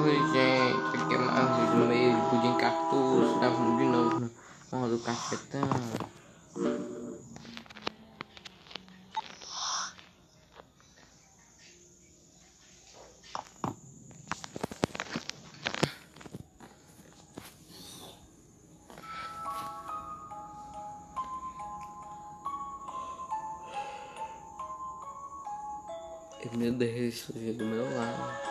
Oi, gente, aqui é mais um vídeo meio de pudim cactus, gravando de novo no modo cafetão. Meu Deus, sujeira do meu lado.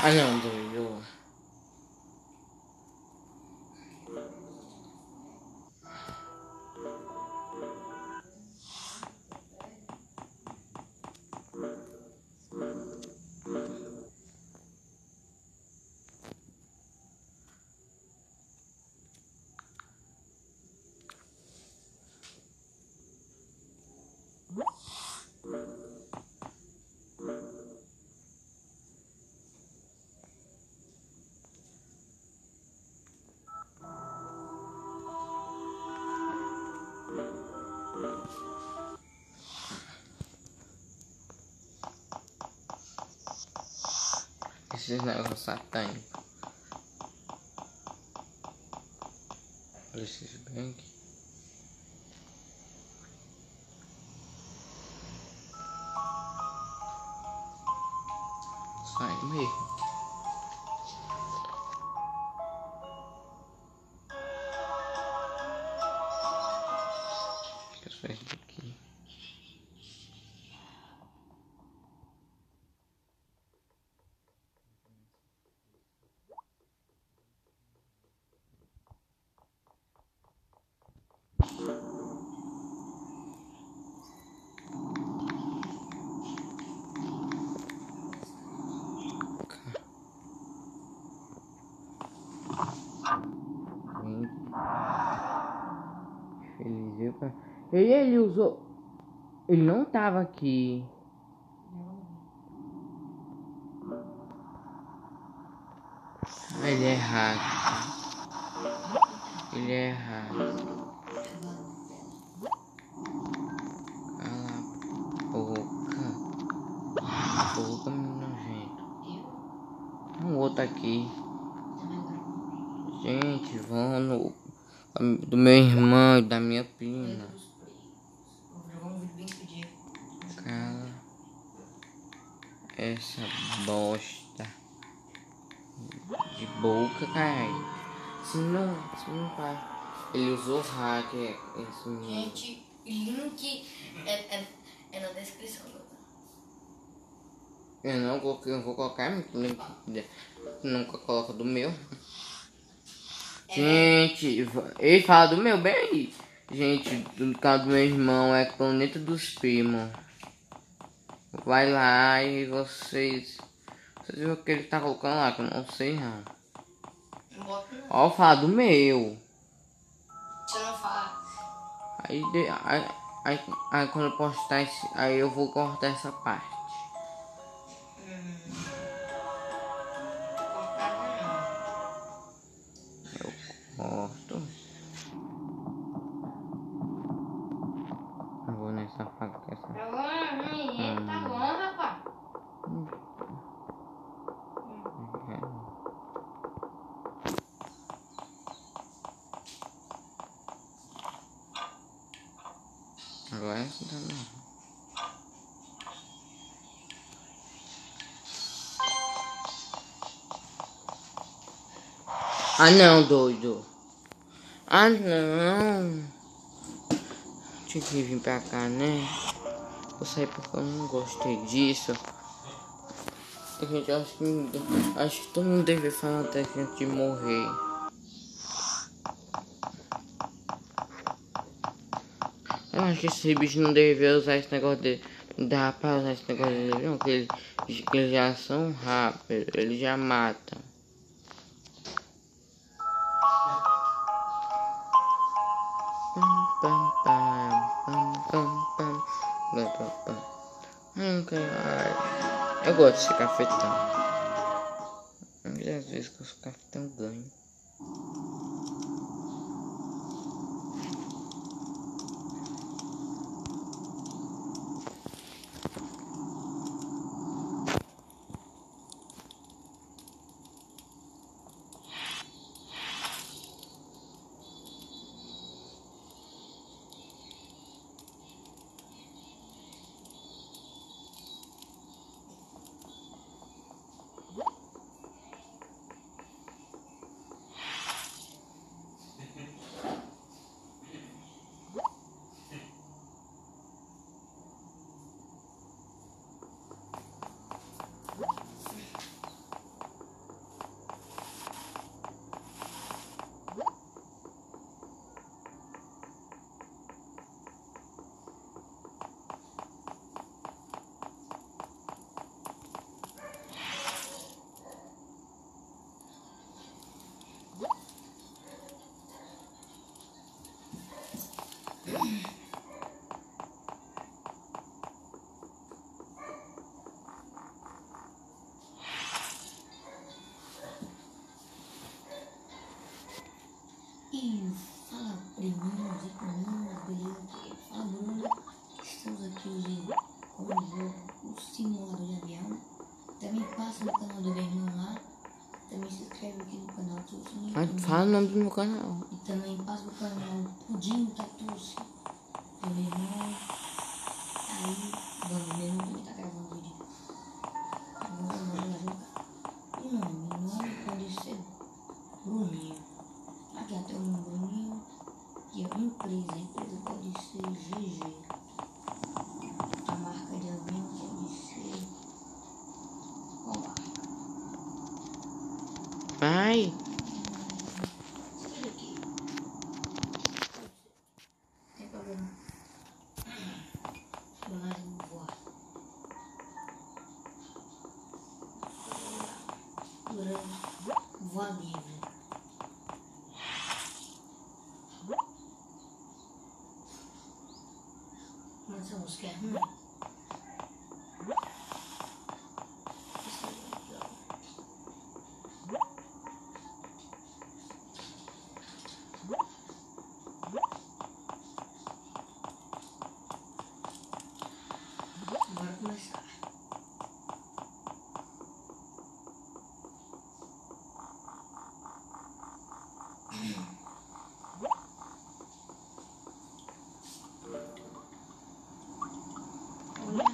Ah não, doido. Esses negócios satânicos. Olha esses banks. Sai mesmo. Que só esse daqui. Feliz, viu? Ele usou. Ele não tava aqui. Ele é errado. Ele é errado. Cala a boca. A boca, menino nojento. Um outro aqui. Gente, vão no do meu irmão e da minha prima. Cala essa bosta de boca, cara. Se não faz. Ele usou hacker. Esse menino. Gente, link é na descrição. Eu vou colocar link. Nunca coloca do meu. Gente, ele fala do meu bem. Gente, do canal do meu irmão é Planeta dos Primos. Vai lá e vocês viram o que ele tá colocando lá, que eu não sei não. Ó, fala do meu. Você não fala. Aí quando eu postar esse, aí eu vou cortar essa parte. Eu corto. Eu vou nessa faca que essa. Tá bom, rapaz. Agora essa também. Ah não, doido. Ah não. Tinha que vir pra cá, né? Vou sair porque eu não gostei disso. Gente, acho que todo mundo deve falar até que antes de morrer. Eu acho que esse bicho não deveria usar esse negócio de Dá pra usar esse negócio de avião, que eles já são rápidos, eles já matam. Pam, pam, pam, pam, pam, pam, pam, pam, pam. Eu gosto de ser cafetão. Mas às vezes que eu sou cafetão ganho. E fala priminhos e priminhas, beleza? Fala Bruna, estamos aqui hoje com o jogo, o simulador de avião. Também passa no canal do meu irmão lá. Também se inscreve aqui no canal Tatuci. Fala o nome do meu canal. E também passa no canal Pudim Tatuci. Do meu irmão. Aí, bom, meu irmão também tá gravando vídeo. Agora vamos lá jogar. E meu nome pode ser Bruninho. Aqui até o nome Bruninho. E a empresa pode ser GG. A marca de avião pode ser Colar. Vai. Escolha aqui. Tem problema. Banagem voar. Voar livre. Mas essa música é ruim. Isso é legal. Bora começar. Olha.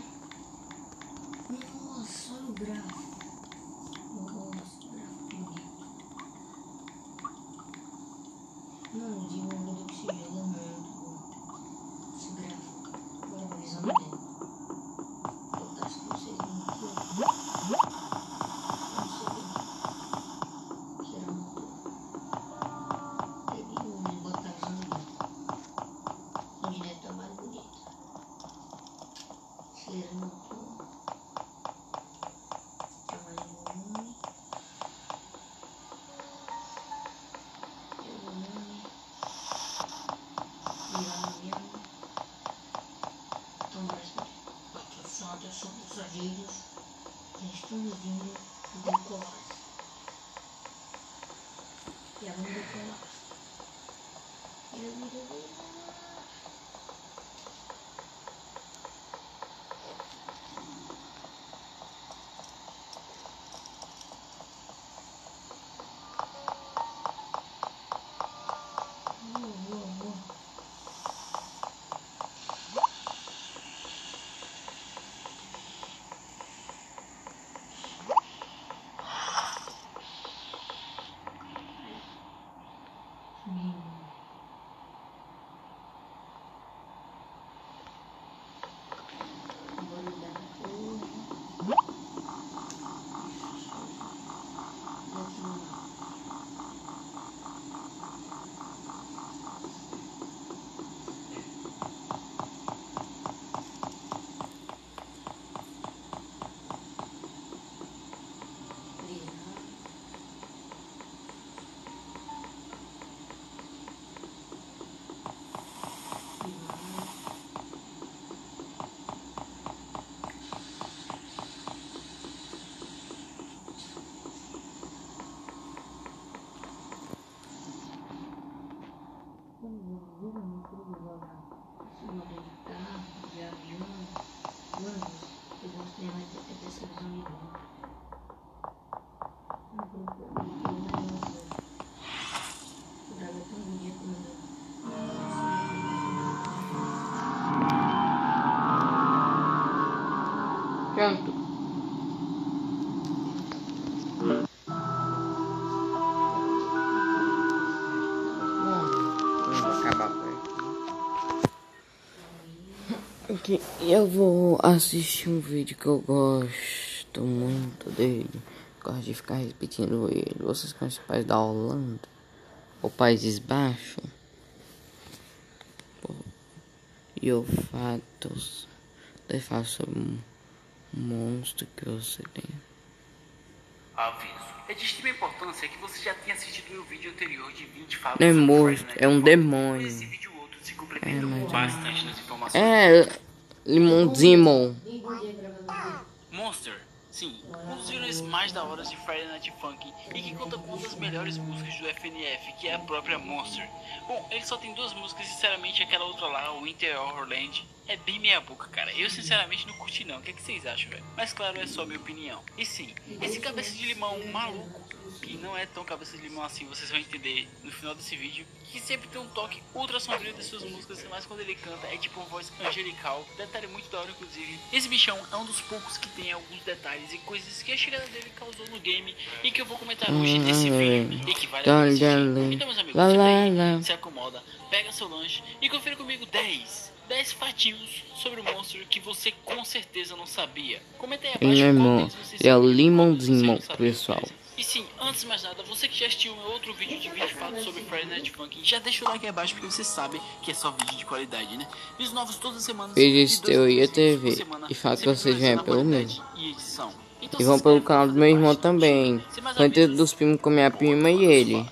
Nossa, olha o gráfico. Nossa, que gráfico bonito. Não digo que esse jogo é muito bom. Esse gráfico. Agora a visão dele. Vou botar isso pra vocês verem aqui, ó. Vamos subir. Tirar o motor. Peguei o vou botar a visão dele. Onde deve estar mais bonita. Acelerar o motor. Mais volume. Ter volume. Virar o avião. Então, atenção, passageiros. Já estamos vindo decolar. Já vamos decolar. Vira. Voa. que o monstro vai ter perseguição de novo. Pronto. Vamos acabar por aqui. Eu vou assistir um vídeo que eu gosto muito dele. Gosto de ficar repetindo ele. Vocês conhecem o país da Holanda? Ou Países Baixos? E o fatos. Ele fala sobre um monstro que você tem. Aviso. É de extrema importância que você já tenha assistido meu vídeo anterior de 20 fatos Não é sobre monstro, Friday Night é um Funkin'. demônio. Esse vídeo e outro se complementam mas bastante nas informações. É, Limãozinho. Monster, sim, um dos vilões mais da hora de Friday Night Funkin' e que conta com uma das melhores músicas do FNF, que é a própria Monster. Bom, ele só tem duas músicas, sinceramente, aquela outra lá, o Winter Horrorland, é bem meia boca, cara. Eu sinceramente não curti não, o que vocês acham, velho? Mas claro, é só minha opinião. E sim, esse cabeça de limão maluco, que não é tão cabeça de limão assim, vocês vão entender no final desse vídeo, que sempre tem um toque ultra sombrio das suas músicas, mas quando ele canta é tipo uma voz angelical, detalhe muito da hora inclusive. Esse bichão é um dos poucos que tem alguns detalhes e coisas que a chegada dele causou no game e que eu vou comentar hoje nesse vídeo e que vale a pena assistir. Então meus amigos, senta aí, se acomoda, pega seu lanche e confira comigo 10 fatinhos sobre o monstro que você com certeza não sabia. Comenta aí abaixo qual deles você é o sabia, limãozinho, pessoal. E sim, antes de mais nada, você que já assistiu meu outro vídeo de 20 fatos sobre Friday Night Funkin', já deixa o like aí abaixo porque você sabe que é só vídeo de qualidade, né? Vídeos novos todas as semanas. Vídeos Teoria TV. E fala que você já é pelo meu. Então, E vão pelo canal do meu irmão também. Planeta dos primos com minha prima e ele.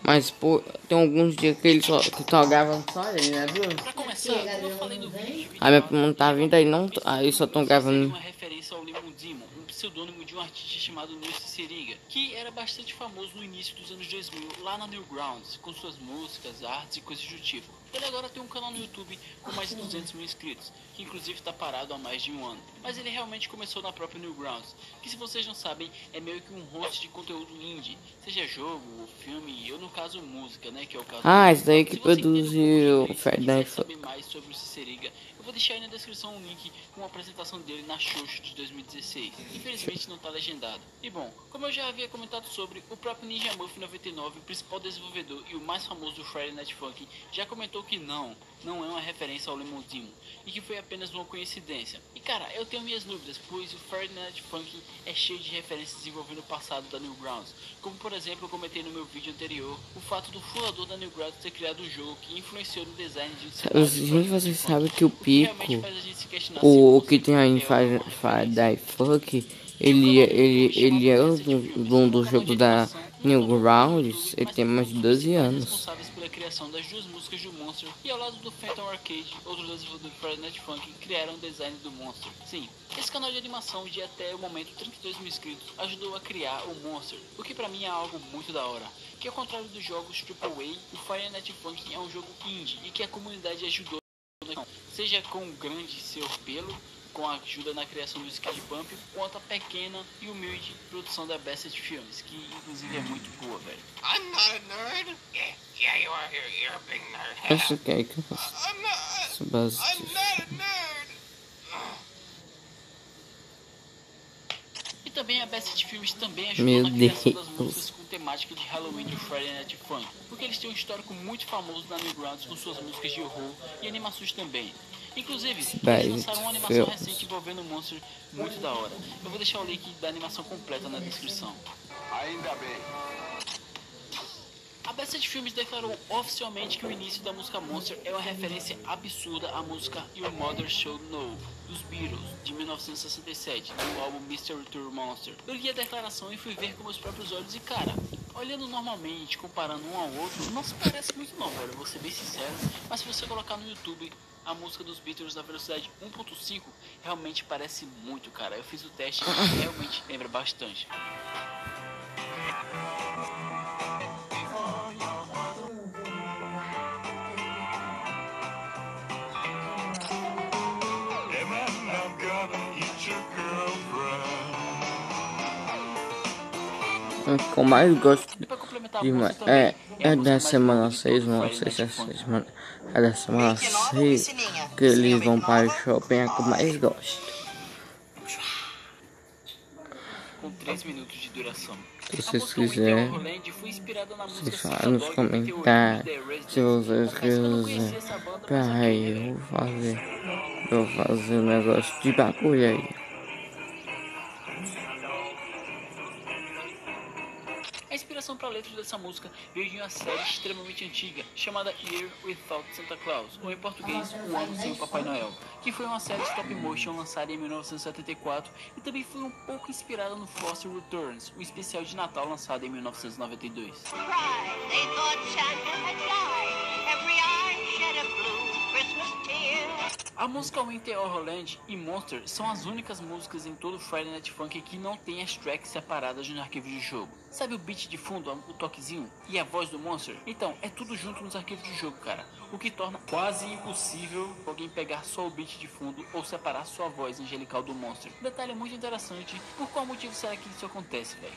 Mas pô, tem alguns dias que ele só gravando só ele, né, viu? Pra começar, como eu falei no vídeo de A minha prima não tá vindo aí, não. Aí só tão gravando. uma referência ao Lemon Demon, um pseudônimo de um artista chamado Nilce Seriga, que era bastante famoso no início dos anos 2000 lá na Newgrounds, com suas músicas, artes e coisas do tipo. Ele agora tem um canal no YouTube com mais de 200 mil inscritos, que inclusive está parado há mais de um ano. Mas ele realmente começou na própria Newgrounds, que se vocês não sabem, é meio que um host de conteúdo indie, seja jogo, filme, ou no caso música, né, que é o caso. Esse daí que produziu Friday Night Funkin'. Saber mais sobre o Ciceriga, eu vou deixar aí na descrição um link com a apresentação dele na Xuxa de 2016. Infelizmente não está legendado. E bom, como eu já havia comentado sobre, o próprio Ninja Muff 99, o principal desenvolvedor e o mais famoso do Friday Night Funkin', já comentou que não é uma referência ao Lemon Demon, e que foi apenas uma coincidência. E cara, eu tenho minhas dúvidas, pois o Friday Night Funkin' é cheio de referências envolvendo o passado da Newgrounds, como por exemplo eu comentei no meu vídeo anterior, o fato do fundador da Newgrounds ter criado um jogo que influenciou no design de um cenário. Gente, vocês sabem que o Pico, faz a gente se questionar o se que tem aí em Friday Funkin', ele é o dono do jogo da Newgrounds. Ele tem mais de 12 anos. responsáveis pela criação das duas músicas do Monster e ao lado do Phantom Arcade, outro desenvolvedor do Friday Night Funkin', criaram o design do Monster. Sim, esse canal de animação de até o momento 32 mil inscritos ajudou a criar o Monster, o que pra mim é algo muito da hora. Que ao contrário dos jogos AAA, o Friday Night Funkin' é um jogo indie e que a comunidade ajudou, seja com o grande seu pelo, com a ajuda na criação do Skid Bump, quanto a pequena e humilde produção da Bassett Films, que inclusive é muito boa, velho. I'm not a nerd. Yeah, you are. You're a big nerd. Acho que é que eu faço. I'm not a nerd. E também a Bassett Films também ajudou na criação das músicas com temática de Halloween do Friday Night Funkin', porque eles têm um histórico muito famoso na Newgrounds com suas músicas de horror e animações também. Inclusive, eles lançaram uma animação recente envolvendo o Monster muito da hora. Eu vou deixar o link da animação completa na descrição. Ainda bem. A Bassett Films declarou oficialmente que o início da música Monster é uma referência absurda à música Your Mother Should Know, dos Beatles, de 1967, do álbum Mystery Tour Monster. Eu li a declaração e fui ver com meus próprios olhos e cara, olhando normalmente, comparando um ao outro, não se parece muito não, velho, vou ser bem sincero, mas se você colocar no YouTube a música dos Beatles na velocidade 1.5, realmente parece muito, cara. Eu fiz o teste e realmente lembra bastante. O que eu mais gosto E pra complementar a de música também, é a da música mais semana icônica de 6, todo não Friday sei se é Night Funkin'. semana. É da semana 6 que eles vão para o shopping, é a que eu mais gosto. Com 3 minutos de duração. Se A vocês música Winter quiserem, Wonderland foi inspirada na música vocês falam nos Psychodog 88 dos comentários. The Se Residents. vocês Confesso que eu não conhecia quiserem, essa banda, mas pera ok, aí, né, eu velho? vou fazer um negócio de bagulho aí. A inspiração para a letra dessa música veio de uma série extremamente antiga chamada Year Without Santa Claus, ou em português, Um Ano Sem o Papai Noel, que foi uma série stop motion lançada em 1974 e também foi um pouco inspirada no Frosty Returns, um especial de Natal lançado em 1992. They thought Santa had died. Every eye shed a blue Christmas tear. A música Winter Wonderland e Monster são as únicas músicas em todo Friday Night Funkin' que não tem as tracks separadas no arquivo de jogo. Sabe o beat de fundo, o toquezinho e a voz do Monster? Então, é tudo junto nos arquivos de jogo, cara. O que torna quase impossível alguém pegar só o beat de fundo ou separar só a voz angelical do Monster. Detalhe muito interessante, por qual motivo será que isso acontece, velho?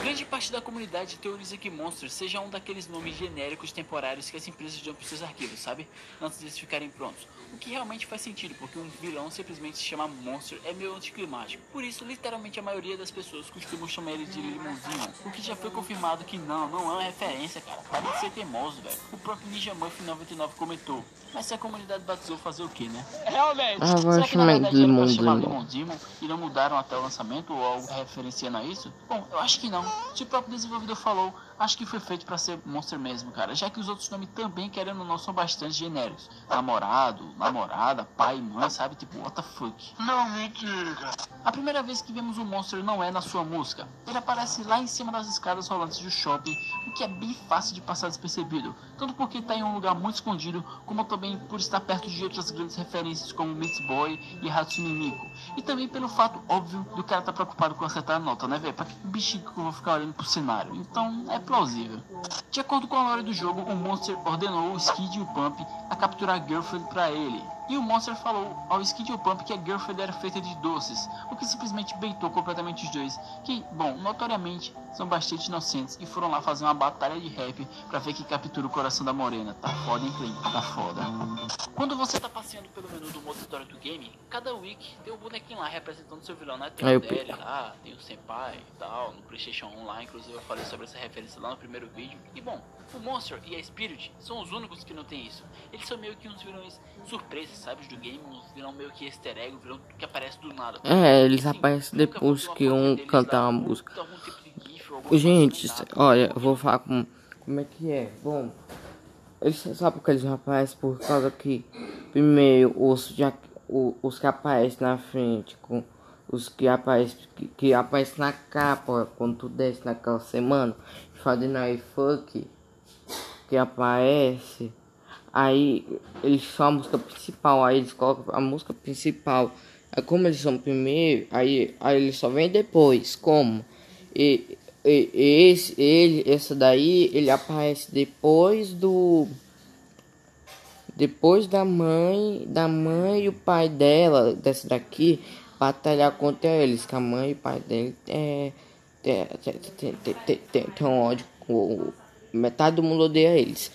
Grande parte da comunidade teoriza que Monster seja um daqueles nomes genéricos temporários que as empresas dão para seus arquivos, sabe? Antes deles ficarem prontos. O que realmente faz sentido, porque um vilão simplesmente se chamar Monster é meio anticlimático. Por isso, literalmente a maioria das pessoas costumam chamar ele de Lemon Demon. O que já foi confirmado que não é uma referência, cara. Para de ser teimoso, velho. O próprio Ninja Muffin 99 comentou. Mas se a comunidade batizou, fazer o que, né? Realmente. Ah, vou Será que na chamar verdade de era pra Lemon chamar Demon. Lemon Demon e não mudaram até o lançamento ou algo referenciando a isso? Bom, eu acho que não. Se o próprio desenvolvedor falou, acho que foi feito pra ser Monster mesmo, cara. Já que os outros nomes também, querendo ou não, são bastante genéricos. Namorado, namorada, pai, mãe, sabe? Tipo, what the fuck? Não me diga. A primeira vez que vemos o Monster não é na sua música. Ele aparece lá em cima das escadas rolantes do shopping, o que é bem fácil de passar despercebido. Tanto porque está em um lugar muito escondido, como também por estar perto de outras grandes referências como Meat Boy e Hatsune Miku. E também pelo fato óbvio do cara estar preocupado com acertar a nota, né, velho? Pra que bichinho que eu vou ficar olhando pro cenário? Então é plausível. De acordo com a lore do jogo, o Monster ordenou o Skid e o Pump a capturar a Girlfriend pra ele. E o Monster falou ao Skid e o Pump que a Girlfriend era feita de doces, o que simplesmente baitou completamente os dois, que, bom, notoriamente são bastante inocentes e foram lá fazer uma batalha de rap pra ver quem captura o coração da morena. Tá foda, hein, Clay? Tá foda. Quando você tá passeando pelo menu do modo história do game, cada week tem um bonequinho lá representando seu vilão, né? Tem Aí o eu Dele lá, tem o Senpai e tal, no PlayStation Online, inclusive eu falei sobre essa referência lá no primeiro vídeo. E bom, o Monster e a Spirit são os únicos que não tem isso. Eles são meio que uns vilões surpresas, sabe, do game, uns vilão meio que easter egg, um vilão que aparece do nada. É, eles Assim, aparecem nunca depois botou uma que fotinha um deles cantar lá, uma ou música. algum tipo de gif ou alguma Gente, coisa, nem nada. olha, eu vou falar como é que é. Bom, eles sabem que eles não aparecem por causa que, primeiro, os que aparecem na frente, com os que aparecem na capa, quando tu desce naquela semana, fazendo aí funk, que aparece, aí eles são a música principal, aí eles colocam a música principal. Aí como eles são primeiro, aí eles só vêm depois, como? Essa daí, ele aparece depois da mãe e o pai dela, dessa daqui, batalhar contra eles, que a mãe e o pai dele tem um ódio, metade do mundo odeia eles.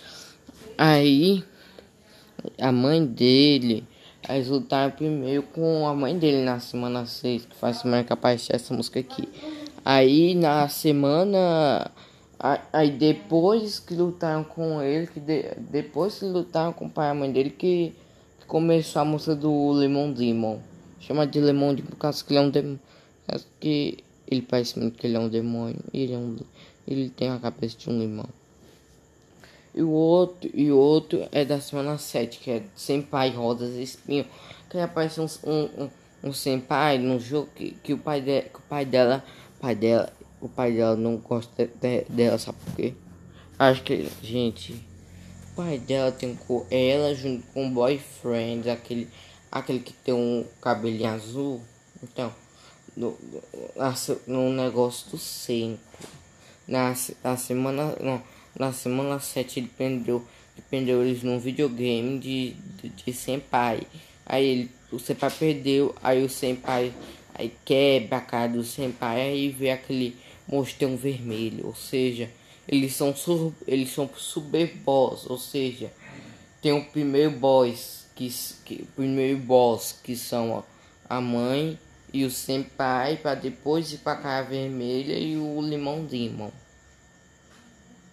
Aí, a mãe dele, eles lutaram primeiro com a mãe dele na semana 6, que faz semana que aparece essa música aqui. Aí na semana. Aí depois que lutaram com ele, depois que lutaram com o pai e a mãe dele, que começou a música do Lemon Demon. Chama de Lemon Demon por causa que ele é um demônio. Por causa que ele parece muito que ele é um demônio. Ele tem a cabeça de um limão. E o outro é da semana 7, que é Senpai Rosas e Espinho. Que aparece um senpai no jogo que o pai dela não gosta dela, sabe por quê? Acho que, gente, o pai dela tem ela junto com o boyfriend, aquele que tem um cabelinho azul. Então, no negócio do 5, na semana 7 ele prendeu eles num videogame de senpai. Aí o senpai perdeu, aí o senpai aí quebra a cara do senpai, aí vê aquele monstro tem um vermelho, ou seja, eles são super boss, ou seja, tem o primeiro boss que são a mãe e o senpai, para depois ir para cara vermelha e o limão demon.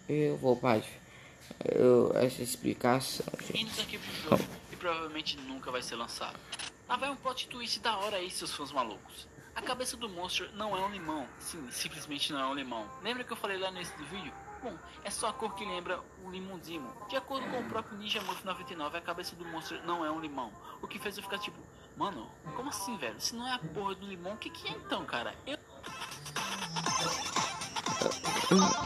Eu vou para essa explicação, gente. Indo aqui pro jogo e provavelmente nunca vai ser lançado. Lá vai um plot twist da hora aí, seus fãs malucos. A cabeça do monstro não é um limão. Sim, simplesmente não é um limão. Lembra que eu falei lá nesse vídeo? Bom, é só a cor que lembra o limãozinho. De acordo com o próprio Ninja Morph 99, a cabeça do monstro não é um limão. O que fez eu ficar tipo, mano, como assim, velho? Se não é a porra do limão, o que é então, cara?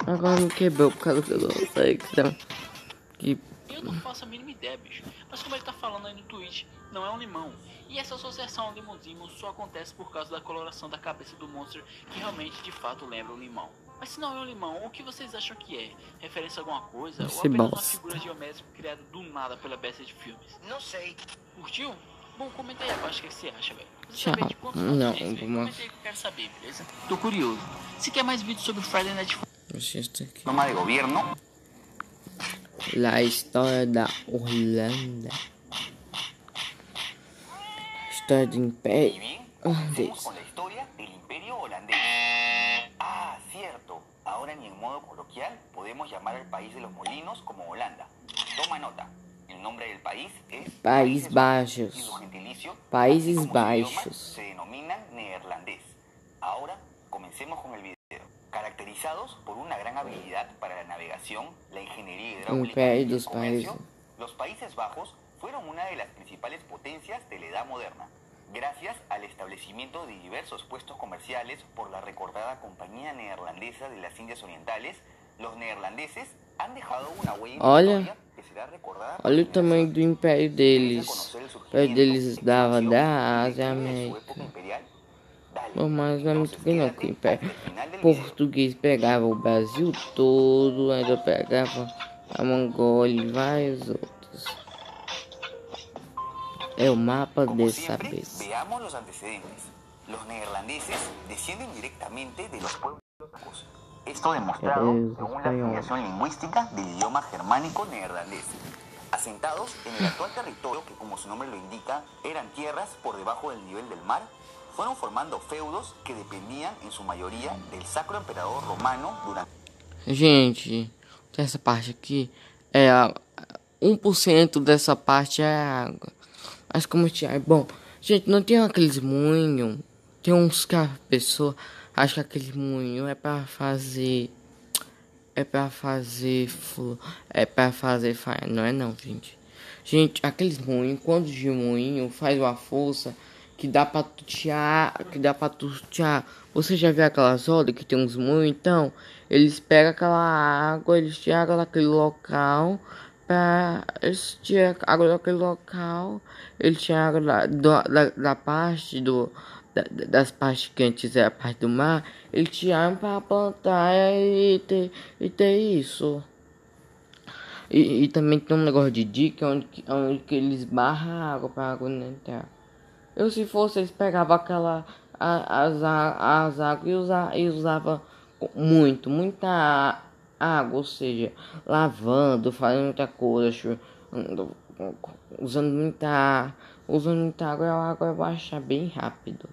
Agora me quebrou por causa que eu não sei que Eu não faço a mínima ideia, bicho. Mas como ele tá falando aí no Twitch, não é um limão. E essa associação ao limãozinho só acontece por causa da coloração da cabeça do monstro, que realmente de fato lembra um limão. Mas se não é um limão, o que vocês acham que é? Referência a alguma coisa? Ou apenas uma figura geométrica criada do nada pela Besta de Filmes? Não sei. Curtiu? Bom, comenta aí abaixo o que você acha, velho. Tchau. Saber de quantos Não, comenta aí que eu quero saber, beleza? Tô curioso. Se quer mais vídeos sobre Friday Night Funkin', Toma de gobierno. a história da Holanda. História do Y Império bien, Holandês. comencemos con la historia del Imperio Holandés. Ah, cierto. Ahora ni en modo coloquial podemos llamar al país de los molinos como Holanda. Toma nota. El nombre del país es Países Bajos. y su gentilicio, Países así como su idioma, Bajos. se denominan neerlandés. Ahora comencemos con el video. Caracterizados por una gran habilidad para la navegación, la ingeniería hidráulica Império y el dos comercio, Países. los Países Bajos fueron una de las principales potencias de la Edad Moderna, gracias al establecimiento de diversos puestos comerciales por la recordada Compañía Neerlandesa de las Indias Orientales. Los neerlandeses han dejado una huella en la Olha, historia que será recordada por olha o tamanho do império deles. O império deles dava da Ásia à América. Bom, mas não é muito bem não, que o império português pegava o Brasil todo, ainda pegava a Mongólia e vários outros. É o mapa Como dessa siempre, vez. veamos los antecedentes. Los neerlandeses descienden directamente de los pueblos bajos. Esto demostrado según la afiliación lingüística del idioma germánico neerlandés. Asentados en el actual territorio, que como su nombre lo indica, eran tierras por debajo del nivel del mar, fueron formando feudos que dependían en su mayoría del Sacro Emperador Romano durante... Gente, essa parte aqui é 1% dessa parte é água. Mas como tinha, bom, gente, não tem aqueles moinhos. Tem uns que a pessoa acha que aquele moinho é pra fazer farinha. Não é não, gente. Gente, aqueles moinhos, quando de moinho faz uma força que dá pra tutear, Você já viu aquelas rodas que tem uns moinhos? Então, eles pegam aquela água, eles tiram água daquele local, eles tiram água daquele local, eles tiram água da parte das partes que antes era a parte do mar, eles tiraram para plantar e ter isso. E também tem um negócio de dica onde que eles barram a água para a água não entrar. Eu, se fosse, eles pegavam as águas e usavam muita água, ou seja, lavando, fazendo muita coisa, usando muita água, a água vai baixar bem rápido.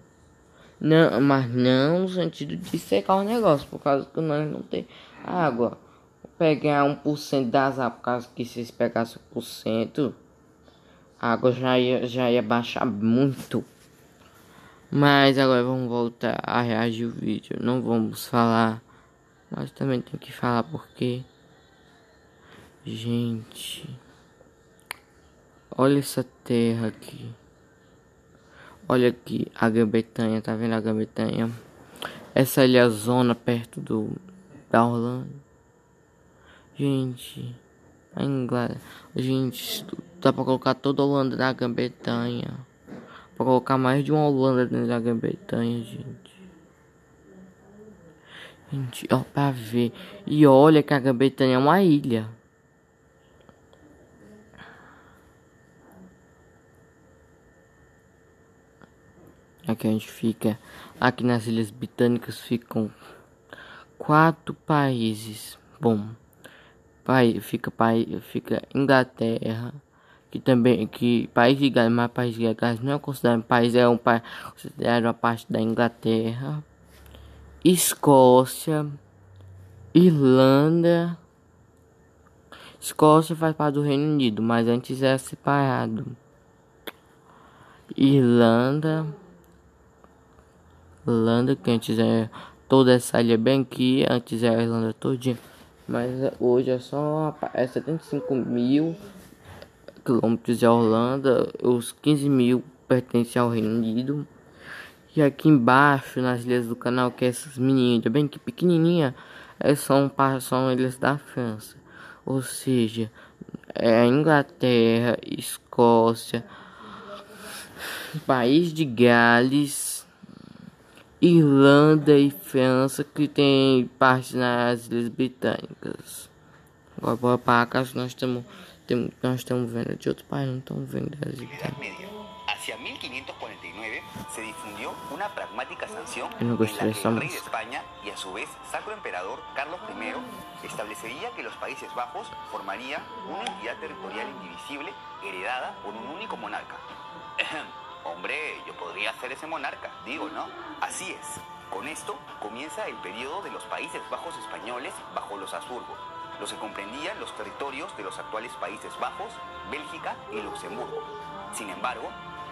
Não, mas não no sentido de secar o negócio, por causa que nós não tem água. Pegar 1% das águas, por causa que se eles pegassem 1%, a água já ia baixar muito. Mas agora vamos voltar a reagir o vídeo. Não vamos falar, mas também tem que falar porque, gente, olha essa terra aqui. Olha aqui a Grã-Bretanha, tá vendo a Grã-Bretanha? Essa ali é a zona perto da Holanda. Gente, a Inglaterra. Gente, dá pra colocar toda a Holanda na Grã-Bretanha. Pra colocar mais de uma Holanda dentro da Grã-Bretanha, gente. Gente, ó, pra ver. E olha que a Grã-Bretanha é uma ilha. Aqui a gente fica. Aqui nas Ilhas Britânicas ficam 4 países. Bom, fica Inglaterra, que também país de Gales, mas país de Gales não é considerado país, é um país considerado uma parte da Inglaterra. Escócia, Irlanda. Escócia faz parte do Reino Unido, mas antes era separado. Irlanda, que antes era toda essa ilha bem aqui, antes era a Irlanda todinha, mas hoje é só 75 mil quilômetros de Irlanda, os 15 mil pertencem ao Reino Unido. E aqui embaixo, nas ilhas do canal, que é essas meninas, bem que pequenininha, são ilhas da França. Ou seja, é Inglaterra, Escócia, País de Gales, Irlanda e França, que tem parte nas Ilhas Britânicas. Agora bora para cá, nós estamos vendo de outro país, não estamos vendo das Ilhas Britânicas. Hacia 1549 se difundió una pragmática sanción Eu não en gostei la que dessa el rey de música. España y a su vez Sacro Emperador Carlos I establecería que los Países Bajos formarían una entidad territorial indivisible heredada por un único monarca. Hombre, yo podría ser ese monarca, digo, ¿no? Así es. Con esto comienza el periodo de los Países Bajos españoles bajo los Habsburgo, los que comprendían los territorios de los actuales Países Bajos, Bélgica y Luxemburgo. Sin embargo,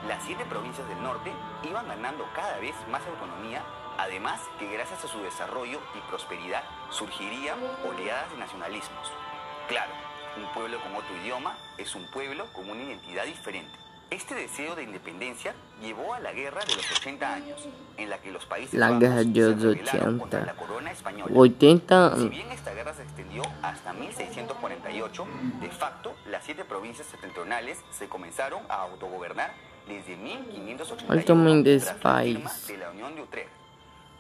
las 7 provincias del norte iban ganando cada vez más autonomía, además que gracias a su desarrollo y prosperidad surgirían oleadas de nacionalismos. Claro, un pueblo con otro idioma es un pueblo con una identidad diferente. Este deseo de independencia llevó a la guerra de los 80 años, en la que los Países Bajos se rebelaron contra la corona española. 80 Si bien esta guerra se extendió hasta 1648, de facto las 7 provincias septentrionales se comenzaron a autogobernar desde 1581 tras la firma de la Unión de Utrecht.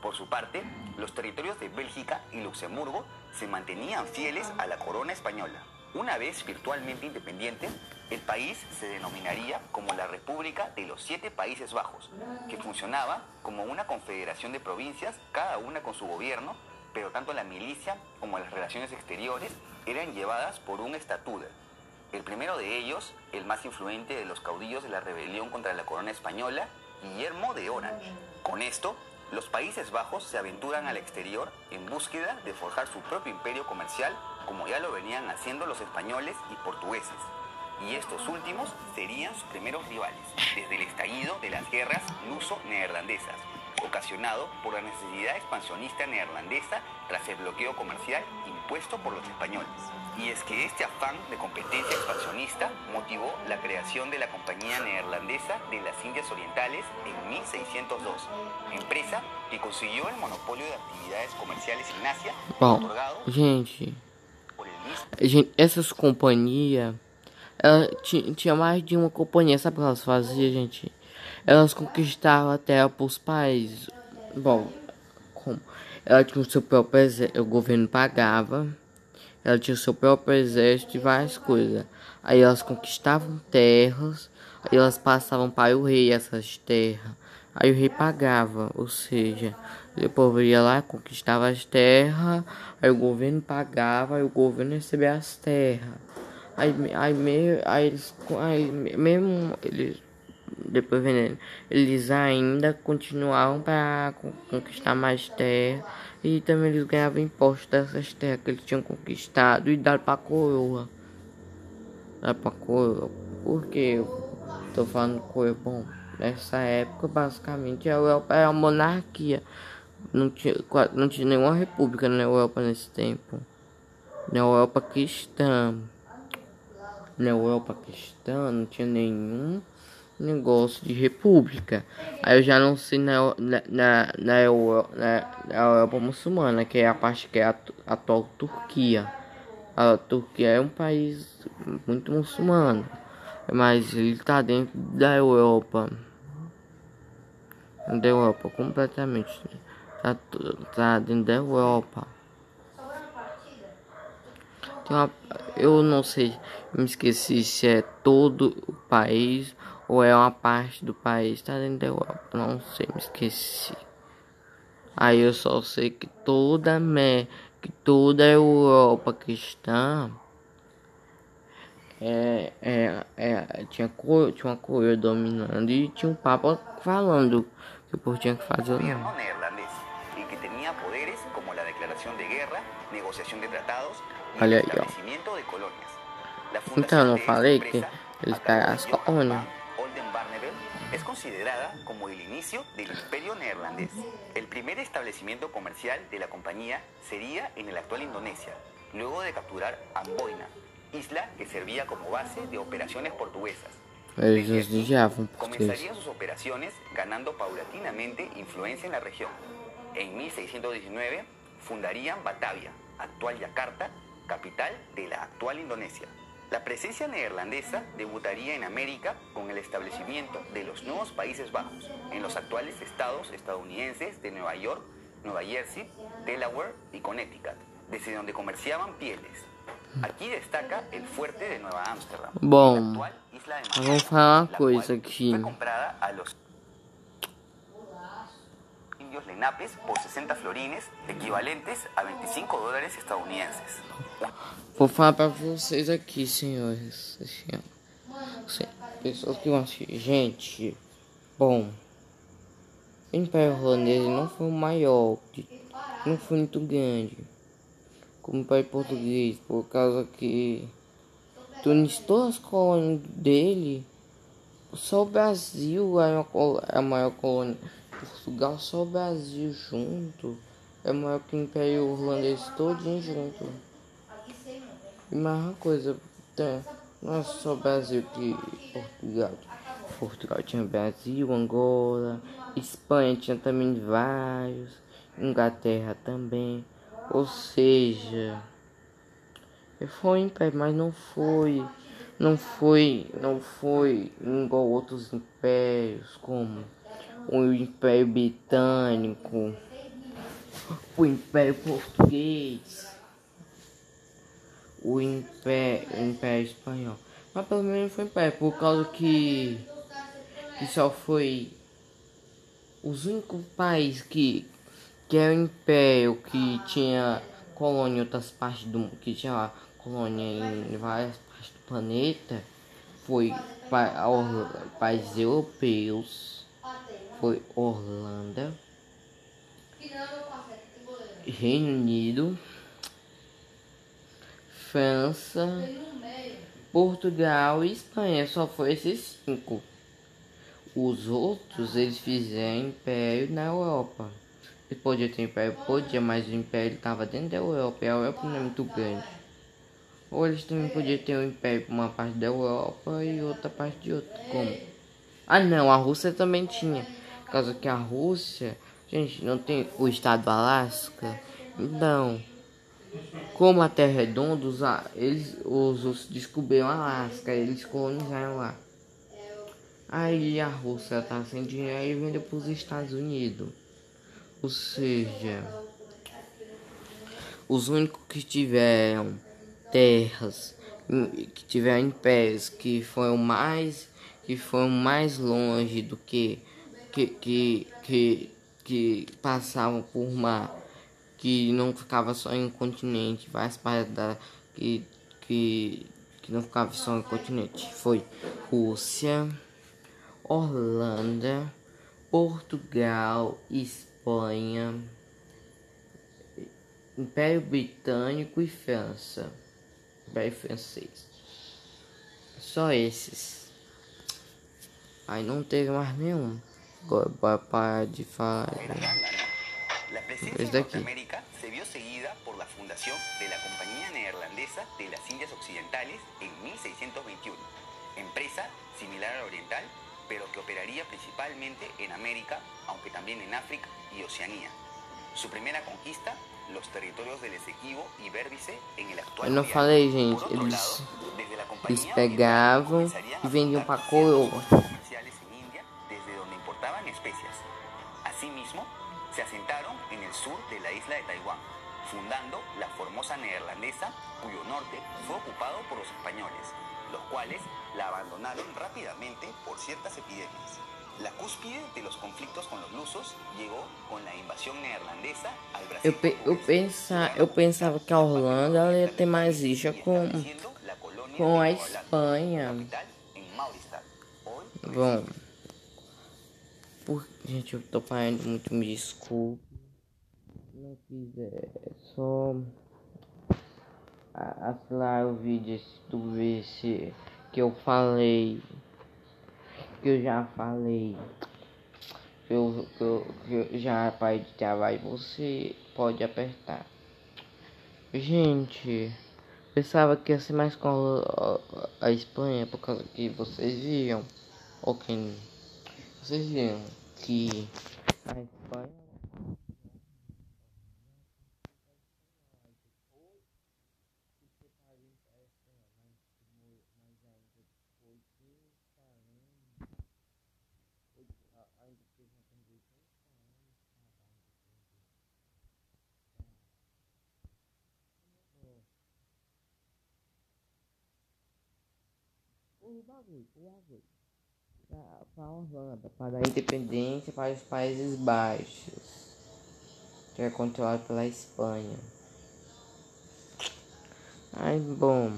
Por su parte, los territorios de Bélgica y Luxemburgo se mantenían fieles a la corona española. Una vez virtualmente independiente, el país se denominaría como la República de los 7 Países Bajos, que funcionaba como una confederación de provincias, cada una con su gobierno, pero tanto la milicia como las relaciones exteriores eran llevadas por un estatuto. El primero de ellos, el más influente de los caudillos de la rebelión contra la corona española, Guillermo de Orange. Con esto, los Países Bajos se aventuran al exterior en búsqueda de forjar su propio imperio comercial, como ya lo venían haciendo los españoles y portugueses. Y estos últimos serían sus primeros rivales, desde el estallido de las guerras luso-neerlandesas, ocasionado por la necesidad expansionista neerlandesa tras el bloqueo comercial impuesto por los españoles. Y es que este afán de competencia expansionista motivó la creación de la Compañía Neerlandesa de las Indias Orientales en 1602, empresa que consiguió el monopolio de actividades comerciales en Asia, otorgado por el mismo. Essas companhias, tinha mais de uma companhia, sabe o que elas faziam, gente? Elas conquistavam a terra para os países. Bom, como? Ela tinha o seu próprio exército, o governo pagava. Ela tinha o seu próprio exército e várias coisas. Aí elas conquistavam terras, aí elas passavam para o rei essas terras. Aí o rei pagava, ou seja, o povo ia lá, conquistava as terras, aí o governo pagava, aí o governo recebia as terras. Eles depois vendendo, eles ainda continuavam para conquistar mais terra, e também eles ganhavam impostos dessas terras que eles tinham conquistado e davam para a coroa. Por que eu tô falando coroa? Bom, nessa época basicamente a Europa era uma monarquia, não tinha nenhuma república na Europa nesse tempo. Na Europa cristã não tinha nenhum negócio de república. Aí eu já não sei na Europa muçulmana, que é a parte que é a atual Turquia. A Turquia é um país muito muçulmano, mas ele tá dentro da Europa. Completamente. Tá dentro da Europa. Eu não sei, me esqueci se é todo o país ou é uma parte do país. Tá dentro da Europa, não sei, me esqueci. Aí eu só sei que toda a Europa cristã tinha uma coroa dominando e tinha um papa falando que o povo tinha que fazer ou Gobierno não. neerlandés y que tenía poderes como la declaración de guerra, negociación de tratados y el Olha aí, ó. establecimiento de colonias. La Então, fundación não de esta falei que empresa, eles a cargo pegaram de as Johann colônias. van Oldenbarneveldt, es considerada como el inicio del imperio neerlandés. El primer establecimiento comercial de la compañía sería en el actual Indonesia, luego de capturar Amboina, isla que servía como base de operaciones portuguesas. Eles Desde aquí, odiavam português. comenzarían sus operaciones ganando paulatinamente influencia en la región. En 1619 fundarían Batavia, actual Yakarta, capital de la actual Indonesia. La presencia neerlandesa debutaría en América con el establecimiento de los nuevos Países Bajos, en los actuales estados estadounidenses de Nueva York, Nueva Jersey, Delaware y Connecticut, desde donde comerciaban pieles. Aquí destaca el fuerte de Nueva Ámsterdam, Bom, la actual isla de Manhattan, vamos falar uma la coisa cual aqui. fue comprada a los indios lenapes por 60 florines, equivalentes a $25 estadounidenses. Vou falar pra vocês aqui, senhores. Pessoas que vão assistir. Gente, bom, o Império Holandês não foi o maior, não foi muito grande como o Império Português, por causa que todas as colônias dele, só o Brasil é a maior colônia. Portugal, só o Brasil junto é maior que o Império Holandês todinho junto. E mais uma coisa, não é só o Brasil que Portugal. Portugal tinha Brasil, Angola, Espanha tinha também vários, Inglaterra também. Ou seja, foi um império, mas não foi igual outros impérios, como o Império Britânico, o Império Português, o Império Espanhol. Mas pelo menos foi império, por causa que só foi os únicos países que era o império que tinha colônia em outras partes do mundo, que tinha colônia em várias partes do planeta, foi países europeus, foi Holanda, Reino Unido, França, Portugal e Espanha. Só foi esses 5. Os outros eles fizeram império na Europa. Ele podia ter império, podia, mas o império estava dentro da Europa, e a Europa não é muito grande. Ou eles também podiam ter um império por uma parte da Europa e outra parte de outra. Como? Ah não, a Rússia também tinha. Por causa que a Rússia, gente, não tem o estado do Alasca. Então, como a Terra é redonda, os russos descobriram o Alasca, eles colonizaram lá. Aí a Rússia tá sem dinheiro e vendeu para os Estados Unidos. Ou seja, os únicos que tiveram terras, que tiveram impérios, que foram mais longe do que passavam por mar, que não ficava só em um continente, várias partes que não ficava só em um continente, foi Rússia, Holanda, Portugal, Espanha, Império Britânico e França. Império Francês. Só esses. Aí não teve mais nenhum. Agora bora parar de falar. La presencia en Norteamérica se vio seguida por la fundación de la Compañía Neerlandesa de las Indias Occidentales en 1621, empresa similar a la oriental, pero que operaría principalmente en América, aunque también en África y Oceanía. Su primera conquista, los territorios del Esequibo y Bérbice en el actual Eu não Guyana. falei, gente, Por otro eles lado, desde la Compañía pegavam comenzarían e a vendiam fundar pra ciertos coroa. puestos comerciales en India, desde donde importaban especias. Asimismo, se asentaron en el sur de la isla de Taiwán, fundando la Formosa neerlandesa, cuyo norte fue ocupado por los españoles, los cuales la abandonaron rápidamente por ciertas epidemias. La cúspide de los conflictos con los lusos llegó con la invasión neerlandesa al Brasil. Eu pensava que a Holanda ela ia ter mais rixa com a Espanha. Bom, gente, eu tô falando muito, me desculpe. Não quiser, só assinar o vídeo se tu ver se que eu falei, que eu já falei, que eu já para editar, vai, você pode apertar. Gente, pensava que ia ser mais com a Espanha, por causa que vocês viam, vocês viram que a Espanha o bagulho. Para a Holanda, para a independência para os Países Baixos, que é controlado pela Espanha. Aí, bom,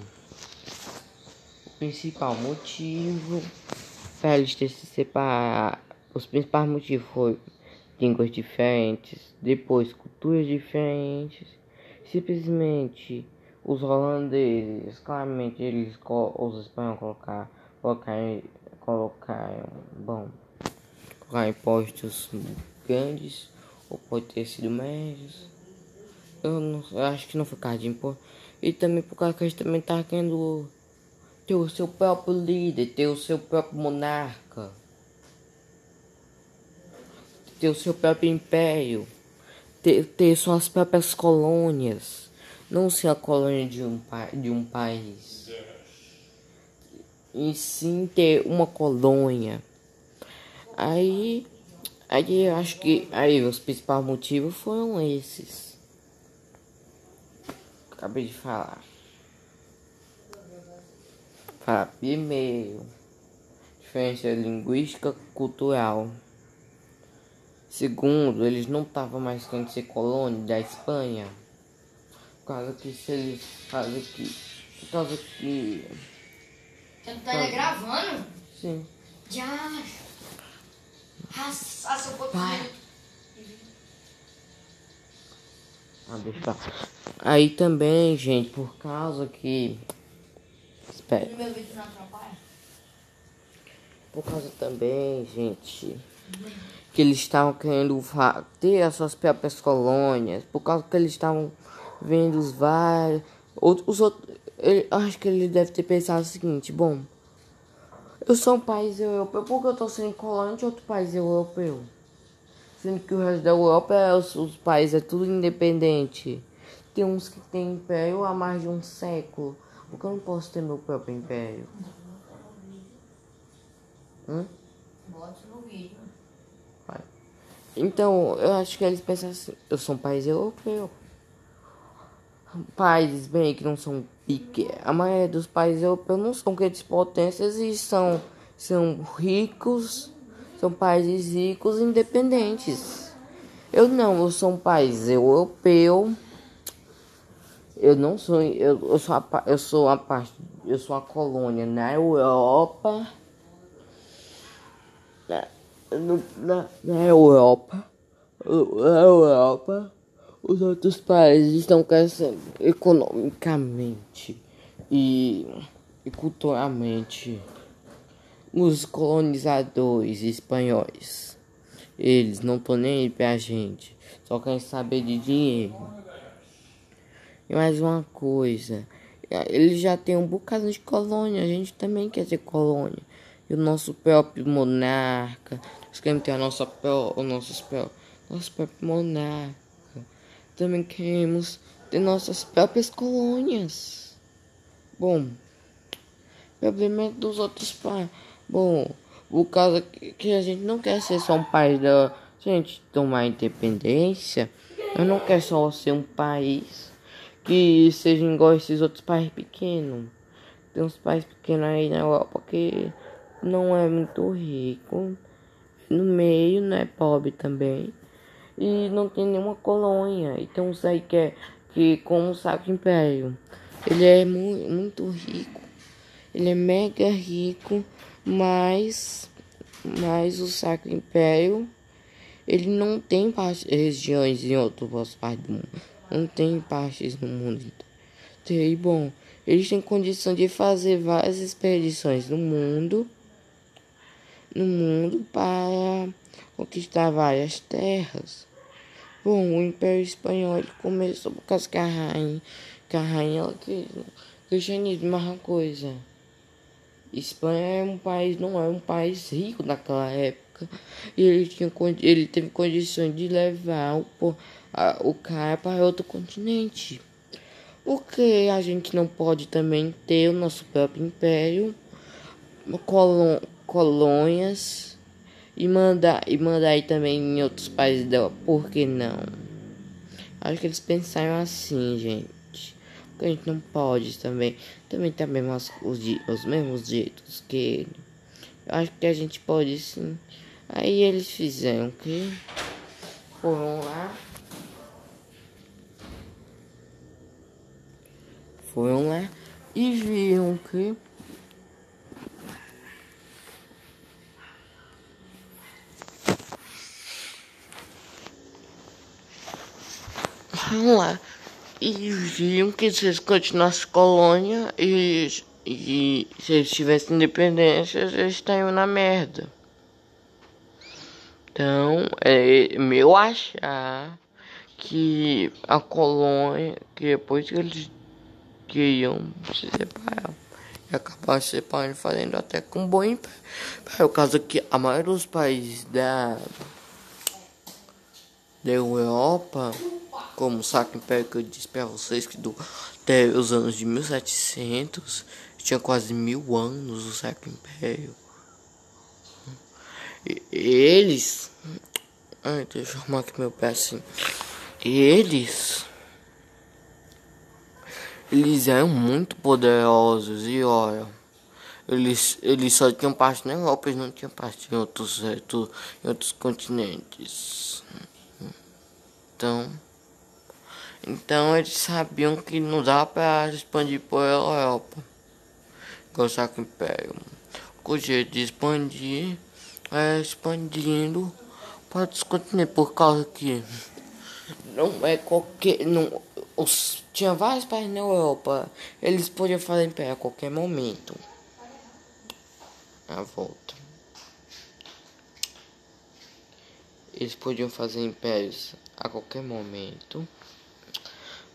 o principal motivo para eles terem se separado, os principais motivos foi línguas diferentes, depois culturas diferentes, simplesmente os holandeses, claramente os espanhóis colocar impostos grandes, ou pode ter sido médios. Eu acho que não foi por causa de imposto. E também por causa que eles também estavam querendo ter o seu próprio líder, ter o seu próprio monarca, ter o seu próprio império, ter suas próprias colônias, não ser a colônia de um país, e sim ter uma colônia. Aí eu acho que os principais motivos foram esses. Acabei de falar. Primeiro, diferença linguística cultural. Segundo, eles não estavam mais querendo ser colônia da Espanha. Por causa que se eles fazem que. Por causa que. Você não tá gravando? Sim. Já. Raça, seu corpo. Deixa. Aí também, gente, por causa que. Espera. No meu vídeo não atrapalha? Por causa também, gente, que eles estavam querendo ter as suas próprias colônias. Por causa que eles estavam vendo os vários. Os outros. Acho que eles devem ter pensado o seguinte: bom, eu sou um país europeu, por que eu tô sendo colônia de outro país europeu? Sendo que o resto da Europa, os países é tudo independente. Tem uns que tem império há mais de um século. Por que eu não posso ter meu próprio império? Bota no vídeo. Então, eu acho que eles pensam assim: eu sou um país europeu. Países bem que não são pequenos. A maioria dos países europeus não são grandes potências e são ricos. São países ricos e independentes. Eu sou um país europeu. Eu não sou, eu sou a colônia na Europa. Na Europa, os outros países estão crescendo economicamente e culturalmente. Os colonizadores espanhóis, eles não estão nem aí pra gente, só querem saber de dinheiro. E mais uma coisa, eles já têm um bocado de colônia, a gente também quer ter colônia. E o nosso próprio monarca, nós queremos ter nosso próprio monarca. Também queremos ter nossas próprias colônias. Bom, problema é dos outros países. Bom, por causa que a gente não quer ser só um país da gente tomar independência. Eu não quero só ser um país que seja igual esses outros países pequenos. Tem uns países pequenos aí na Europa que não é muito rico. no meio, não é pobre também. E não tem nenhuma colônia. Então isso aí que como o Sacro Império, ele é muito rico. Ele é mega rico, mas o Sacro Império, ele não tem regiões em outras partes do mundo. Não tem partes no mundo inteiro. E bom, eles têm condição de fazer várias expedições no mundo para conquistar várias terras. Bom, o Império Espanhol ele começou por causa que a rainha ela quis cristianismo, mesma coisa. Espanha não é um país rico naquela época. E ele teve condições de levar o cara para outro continente. Por que a gente não pode também ter o nosso próprio império, colônias e mandar aí também em outros países dela? Por que não? Acho que eles pensaram assim, gente. Porque a gente não pode também ter os mesmos jeitos que ele. Eu acho que a gente pode sim. Aí eles fizeram o que? Foram lá e viram que se eles continuassem colônia e se eles tivessem independência, eles estariam na merda. Então, é meu achar que a colônia, que depois que eles queriam se separar, e acabar se separando, fazendo até com bom império. Por causa que a maioria dos países da Europa, como o Sacro Império que eu disse pra vocês, que até os anos de 1700, tinha quase 1000 anos o Sacro Império. Eles... Ai, deixa eu arrumar aqui meu pé assim. Eles eram muito poderosos e olha, eles só tinham parte na Europa, eles não tinham parte em outros continentes. Então eles sabiam que não dá pra expandir por Europa, igual o Sacro Império. O jeito de expandir é expandindo para outros continentes, por causa que não é qualquer. Não, tinha vários países na Europa, eles podiam fazer império a qualquer momento. A volta. Eles podiam fazer impérios a qualquer momento.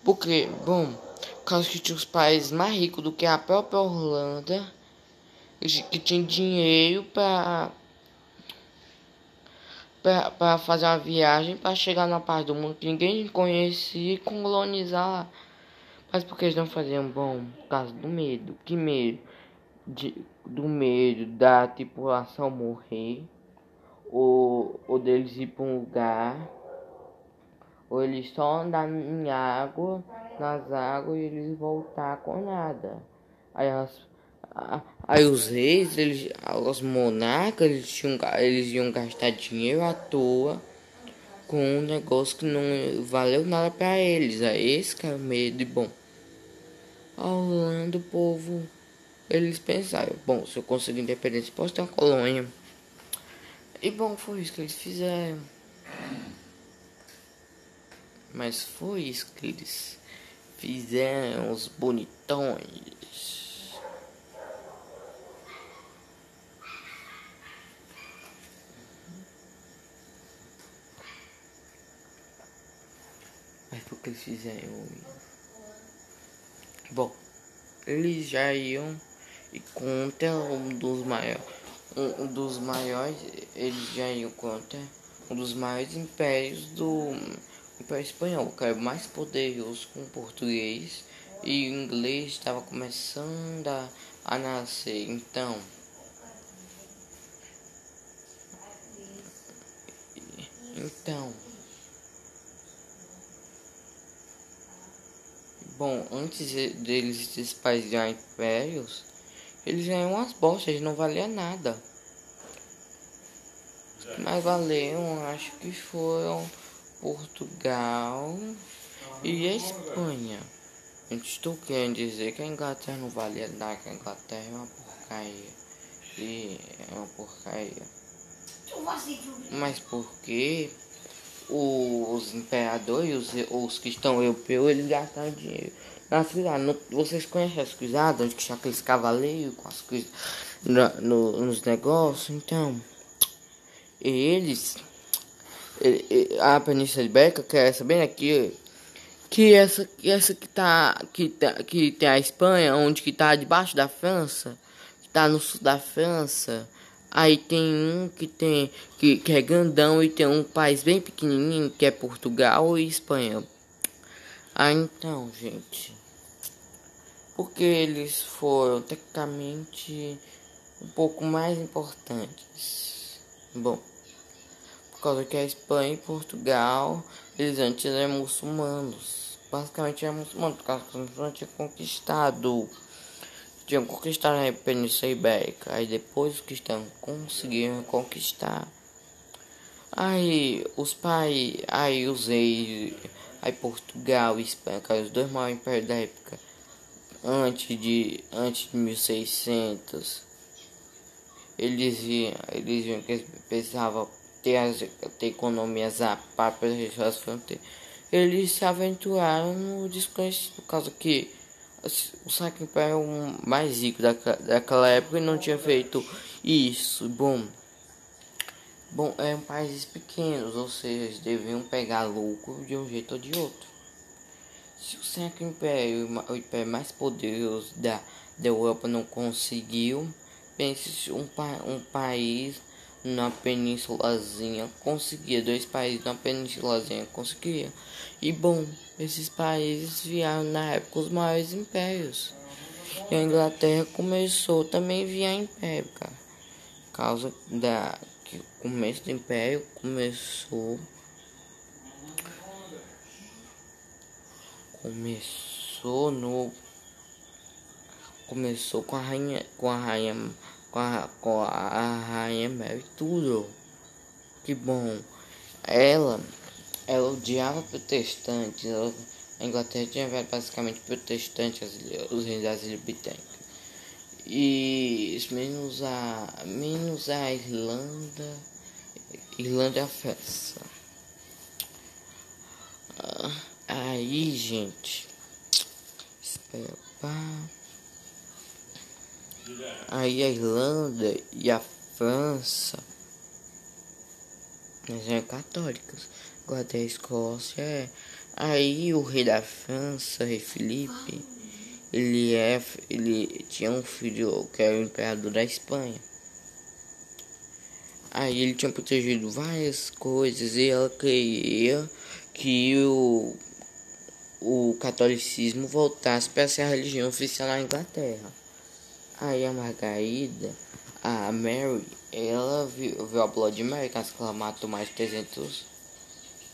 Porque, bom, por causa que tinha os países mais ricos do que a própria Holanda, que tinha dinheiro para fazer uma viagem para chegar na parte do mundo que ninguém conhecia e colonizar lá. Mas porque eles não faziam? Bom, por causa do medo. Que medo? Do medo da tripulação morrer, ou deles ir para um lugar, ou eles só andar em água, nas águas, e eles voltar com nada. Aí os reis, os monarcas, eles iam gastar dinheiro à toa com um negócio que não valeu nada pra eles. Aí esse que é o medo. E bom, ao longo do povo, eles pensaram, bom, se eu conseguir independência, posso ter uma colônia. E bom, foi isso que eles fizeram. Mas foi isso que eles fizeram, os bonitões. Mas por que eles fizeram? Bom, eles já iam e contra um dos maiores, eles já iam contra um dos maiores impérios do Império Espanhol, que era o mais poderoso com o português, e o inglês estava começando a nascer. Então, bom, antes deles, esses países já impérios, eles eram umas bostas, eles não valiam nada. Mas valeu, acho que foram Portugal e a Espanha. Eu estou querendo dizer que a Inglaterra não valia nada, que a Inglaterra é uma porcaria. E é uma porcaria. Mas porque os imperadores, os cristãos europeus, eles gastaram dinheiro na cidade. Vocês conhecem as cruzadas, onde que tinha aqueles cavaleiros com as coisas nos negócios? Então, a Península Ibérica, quer saber aqui que essa que tem a Espanha, onde que tá debaixo da França, que tá no sul da França. Aí tem um que é grandão e tem um país bem pequenininho que é Portugal e Espanha. Ah, então, gente, porque eles foram tecnicamente um pouco mais importantes. Bom, por causa que a Espanha e Portugal, eles antes eram muçulmanos. Basicamente eram muçulmanos, por causa que os muçulmanos tinham conquistado a Península Ibérica. Aí depois os cristãos conseguiram conquistar. Aí Portugal e Espanha, que eram os dois maiores impérios da época, antes de 1600, eles viam que eles precisavam ter economias à parte para fechar as fronteiras. Eles se aventuraram no desconhecido, por causa que o Sacro Império era o mais rico daquela época e não tinha feito isso. Bom, eram países pequenos, ou seja, eles deviam pegar lucro de um jeito ou de outro. Se o Sacro Império, o império mais poderoso da Europa, não conseguiu, pense se um país na penínsulazinha conseguia, 2 países na penínsulazinha conseguia. E bom, esses países vieram na época os maiores impérios. E a Inglaterra começou também a virar império, cara. Por causa que o começo do império começou com a rainha Mary Tudor. Que bom, ela odiava protestantes. A Inglaterra tinha basicamente protestantes, os reis das Ilhas Britânicas. E menos a Irlanda e a França. Aí, gente, espera, aí a Irlanda e a França, elas eram católicas. Agora a Escócia Aí o rei da França, o rei Felipe, ele tinha um filho que era o imperador da Espanha. Aí ele tinha protegido várias coisas e ela queria que o catolicismo voltasse para ser a religião oficial na Inglaterra. Aí a Margarida, a Mary, ela viu a Blood Mary, que ela matou mais de 300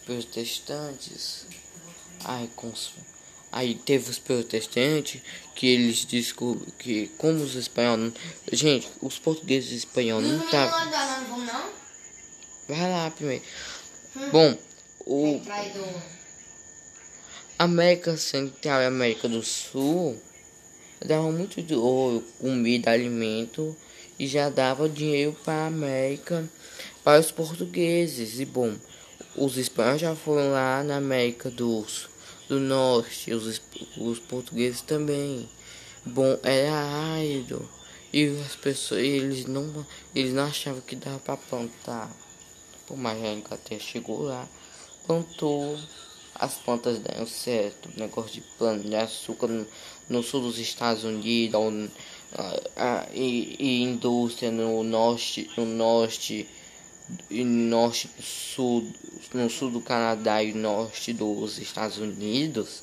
protestantes. Aí teve os protestantes que eles descobriram que, como os espanhóis, gente, os portugueses e espanhóis não estavam. Vai lá primeiro. Bom, América Central e América do Sul davam muito de ouro, comida, alimento, e já dava dinheiro para a América, para os portugueses. E bom, os espanhóis já foram lá na América do Norte, os portugueses também. Bom, era árido e as pessoas, eles não achavam que dava para plantar. Por mais a Inglaterra chegou lá, plantou, as plantas deram certo. Negócio de plano de açúcar no sul dos Estados Unidos, e indústria no norte do sul, no sul do Canadá e norte dos Estados Unidos,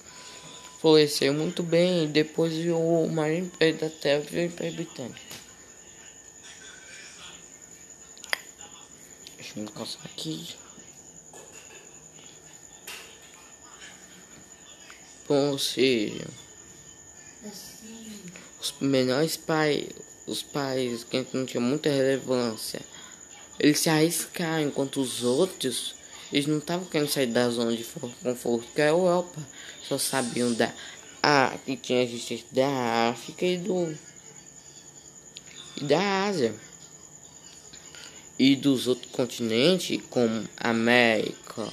floresceu muito bem. E depois o maior império da Terra, veio o Império Britânico. Deixa eu me coçar aqui. Bom, ou seja, os menores países que não tinham muita relevância eles se arriscaram, enquanto os outros, eles não estavam querendo sair da zona de conforto, que é a Europa. Só sabiam que tinha existência da África e da Ásia. E dos outros continentes, como América,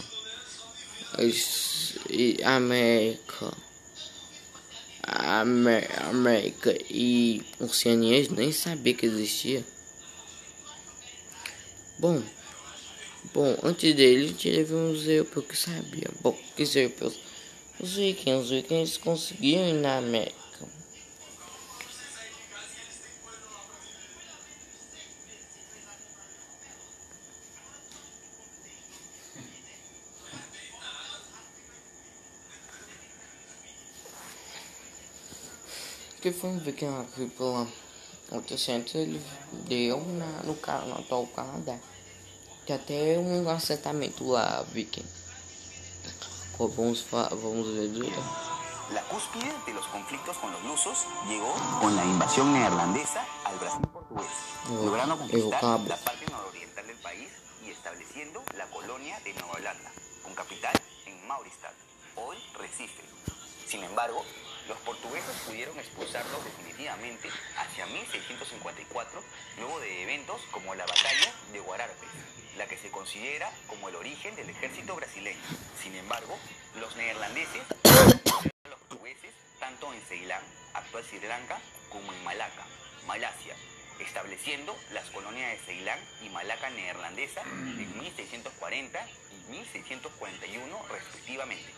América e Oceania, eles nem sabiam que existia. Bom, antes dele teve uns europeus que sabiam. Bom, que os europeus, os vikings eles conseguiram ir na América. Que foi um viking lá que pela 800 ele deu no atual Canadá. Tem até um assentamento lá, viking. Vamos ver. La cúspide de los conflictos con los lusos llegó con la invasión neerlandesa al Brasil portugués, logrando conquistar la parte nororiental del país y estableciendo la colonia de Nueva Holanda, con capital en Mauristad, hoy Recife. Sin embargo, los portugueses pudieron expulsarlos definitivamente hacia 1654, luego de eventos como la batalla de Guararapes, la que se considera como el origen del ejército brasileño. Sin embargo, los neerlandeses a los portugueses tanto en Ceilán, actual Sri Lanka, como en Malaca, Malasia, estableciendo las colonias de Ceilán y Malaca neerlandesa en 1640 y 1641 respectivamente.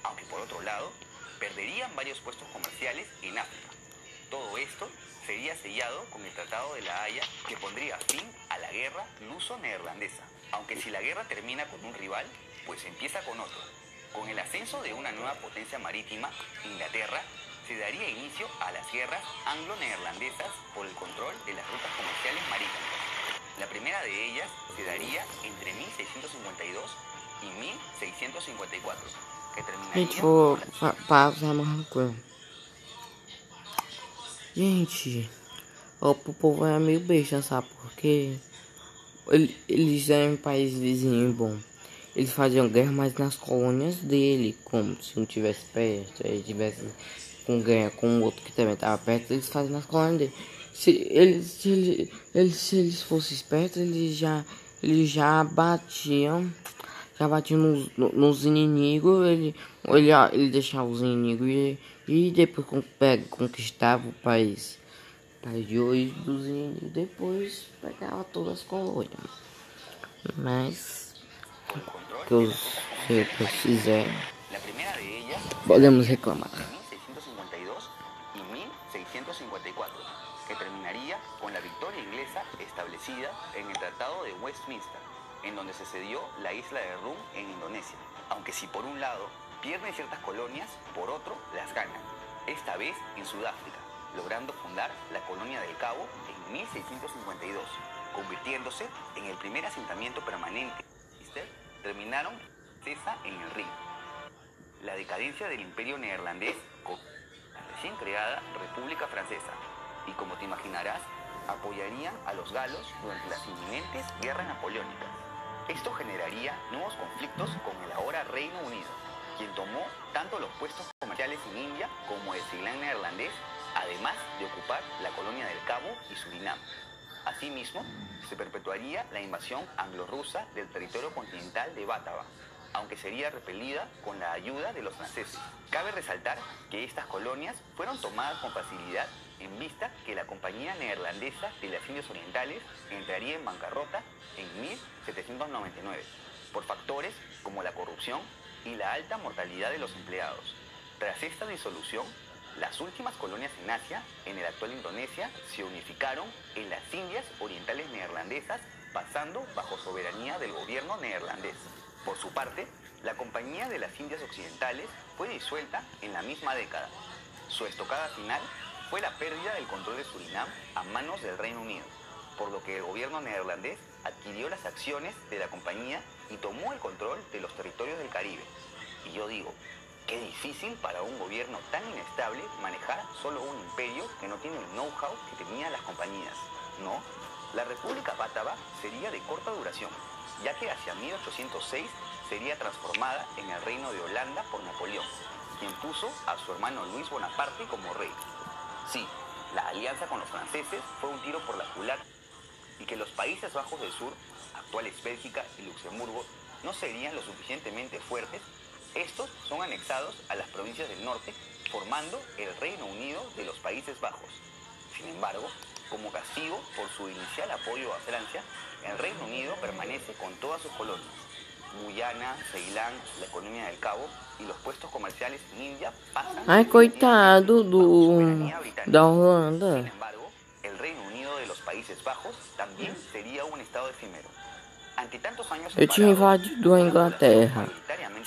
Aunque por otro lado, perderían varios puestos comerciales en África. Todo esto sería sellado con el Tratado de la Haya, que pondría fin a la guerra luso-neerlandesa. Aunque si la guerra termina con un rival, pues empieza con otro. Con el ascenso de una nueva potencia marítima, Inglaterra, se daría inicio a las guerras anglo-neerlandesas por el control de las rutas comerciales marítimas. La primera de ellas se daría entre 1652 y 1654. Gente, vou passar uma coisa. Gente, o povo é meio besta, sabe? Porque eles eram um país vizinho, bom. Eles faziam guerra, mas nas colônias dele, como se não tivesse perto, ele tivesse com guerra com o outro que também estava perto, eles faziam nas colônias dele. Se eles fossem espertos, eles já batiam. Já batia nos inimigos, ele deixava os inimigos e depois conquistava o país de hoje dos inimigos, depois pegava todas as colônias. Mas que os europeus fizeram, podemos reclamar. 1652 y 1654, que terminaría con la victoria inglesa establecida en el Tratado de Westminster, en donde se cedió la isla de Rum en Indonesia. Aunque si por un lado pierden ciertas colonias, por otro las ganan, esta vez en Sudáfrica, logrando fundar la colonia del Cabo en 1652, convirtiéndose en el primer asentamiento permanente. Terminaron Cesa en el Rin. La decadencia del imperio neerlandés con la recién creada República Francesa, y como te imaginarás, apoyarían a los galos durante las inminentes guerras napoleónicas. Esto generaría nuevos conflictos con el ahora Reino Unido, quien tomó tanto los puestos comerciales en India como el Ceilán neerlandés, además de ocupar la colonia del Cabo y Surinam. Asimismo, se perpetuaría la invasión anglo-rusa del territorio continental de Bátava, aunque sería repelida con la ayuda de los franceses. Cabe resaltar que estas colonias fueron tomadas con facilidad en vista que la Compañía Neerlandesa de las Indias Orientales entraría en bancarrota en 1799, por factores como la corrupción y la alta mortalidad de los empleados. Tras esta disolución, las últimas colonias en Asia, en el actual Indonesia, se unificaron en las Indias Orientales Neerlandesas, pasando bajo soberanía del gobierno neerlandés. Por su parte, la Compañía de las Indias Occidentales fue disuelta en la misma década. Su estocada final fue la pérdida del control de Surinam a manos del Reino Unido, por lo que el gobierno neerlandés adquirió las acciones de la compañía y tomó el control de los territorios del Caribe. Y yo digo, qué difícil para un gobierno tan inestable manejar solo un imperio que no tiene el know-how que tenían las compañías, ¿no? La República Bátava sería de corta duración, ya que hacia 1806 sería transformada en el Reino de Holanda por Napoleón, quien puso a su hermano Luis Bonaparte como rey. Sí, la alianza con los franceses fue un tiro por la culata, y que los Países Bajos del Sur, actuales Bélgica y Luxemburgo, no serían lo suficientemente fuertes, estos son anexados a las provincias del norte, formando el Reino Unido de los Países Bajos. Sin embargo, como castigo por su inicial apoyo a Francia, el Reino Unido permanece con todas sus colonias. Guyana, Ceilán, la Colonia del Cabo y los puestos comerciales en India pasan... Ai, coitado da Holanda. Sin embargo, el Reino Unido de los Países Bajos también sería un estado efímero. Ante tantos años Eu tinha separados, invadido a Inglaterra. mayoritariamente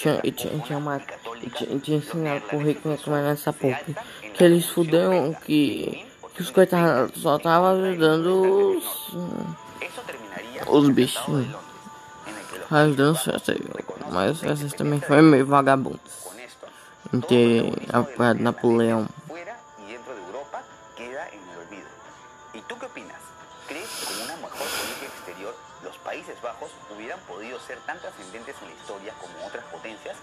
Tinha ensinado por rei como é que vai nessa porra. Que eles fuderam que os coitados só estavam ajudando Eso terminaría os en el Tratado de bichinhos. Londres, en el que los Ajudando Países Bajos certo. reconocen Mas la essas também independencia foram de meio Europa. vagabundas. Con esto, Em todo ter protagonismo de los apoiado Napoleão. neerlandeses fuera y dentro de Europa queda en el olvido. ¿Y tú qué opinas? ¿Crees que con una mejor política exterior los Países Bajos hubieran podido ser tan trascendentes en la historia como otras potencias?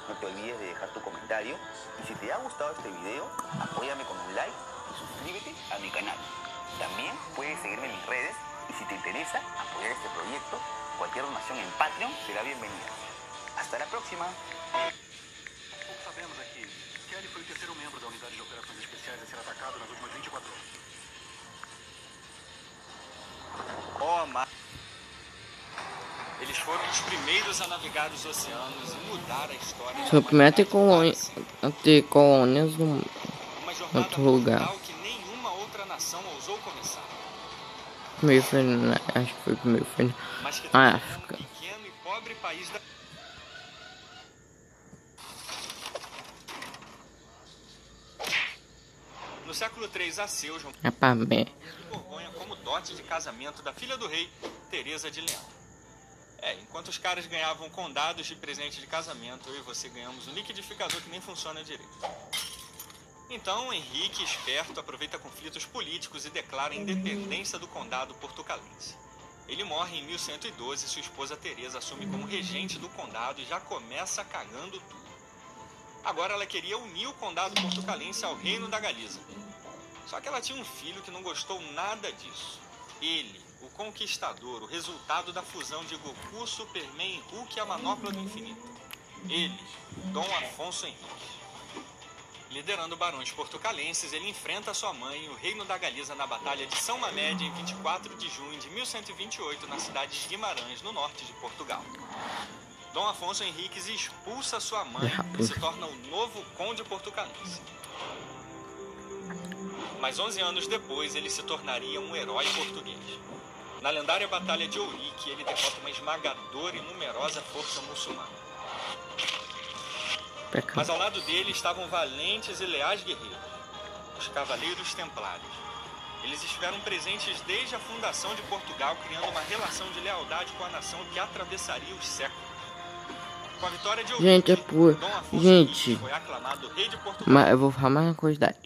No te olvides de dejar tu comentario y si te ha gustado este video, apóyame con un like y suscríbete a mi canal. También puedes seguirme en mis redes y si te interesa apoyar este proyecto, cualquier donación en Patreon será bienvenida. Hasta la próxima. Pouco sabemos aqui. Kelly foi o terceiro membro da unidade de operações especiais a ser atacado nas últimas 24 horas. Eles foram os primeiros a navegar os oceanos e mudar a história. Foi o primeiro a ter colônias no Uma jornada outro lugar. mortal que nenhuma outra nação ousou começar. Primeiro foi, acho que foi o primeiro foi Mas que na transformou África. um pequeno e pobre país da... No século III a.C., os É pra bem. de Borgonha como dote de casamento da filha do rei, Teresa de Leão. Enquanto os caras ganhavam condados de presente de casamento, eu e você ganhamos um liquidificador que nem funciona direito. Então, Henrique, esperto, aproveita conflitos políticos e declara a independência do condado portucalense. Ele morre em 1112 e sua esposa Teresa assume como regente do condado e já começa cagando tudo. Agora ela queria unir o condado portucalense ao reino da Galiza. Só que ela tinha um filho que não gostou nada disso. Ele, o Conquistador, o resultado da fusão de Goku, Superman e Hulk e a Manopla do Infinito. Ele, Dom Afonso Henrique. Liderando barões portucalenses, ele enfrenta sua mãe e o reino da Galiza na Batalha de São Mamede em 24 de junho de 1128 na cidade de Guimarães, no norte de Portugal. Dom Afonso Henriques expulsa sua mãe e se torna o novo conde portucalense. Mas 11 anos depois, ele se tornaria um herói português. Na lendária Batalha de Ourique, ele derrota uma esmagadora e numerosa força muçulmana. Mas ao lado dele estavam valentes e leais guerreiros, os Cavaleiros Templários. Eles estiveram presentes desde a fundação de Portugal, criando uma relação de lealdade com a nação que atravessaria os séculos. Com a vitória de Ourique, Dom Afonso Henriques foi aclamado rei de Portugal. Mas eu vou falar mais uma curiosidade.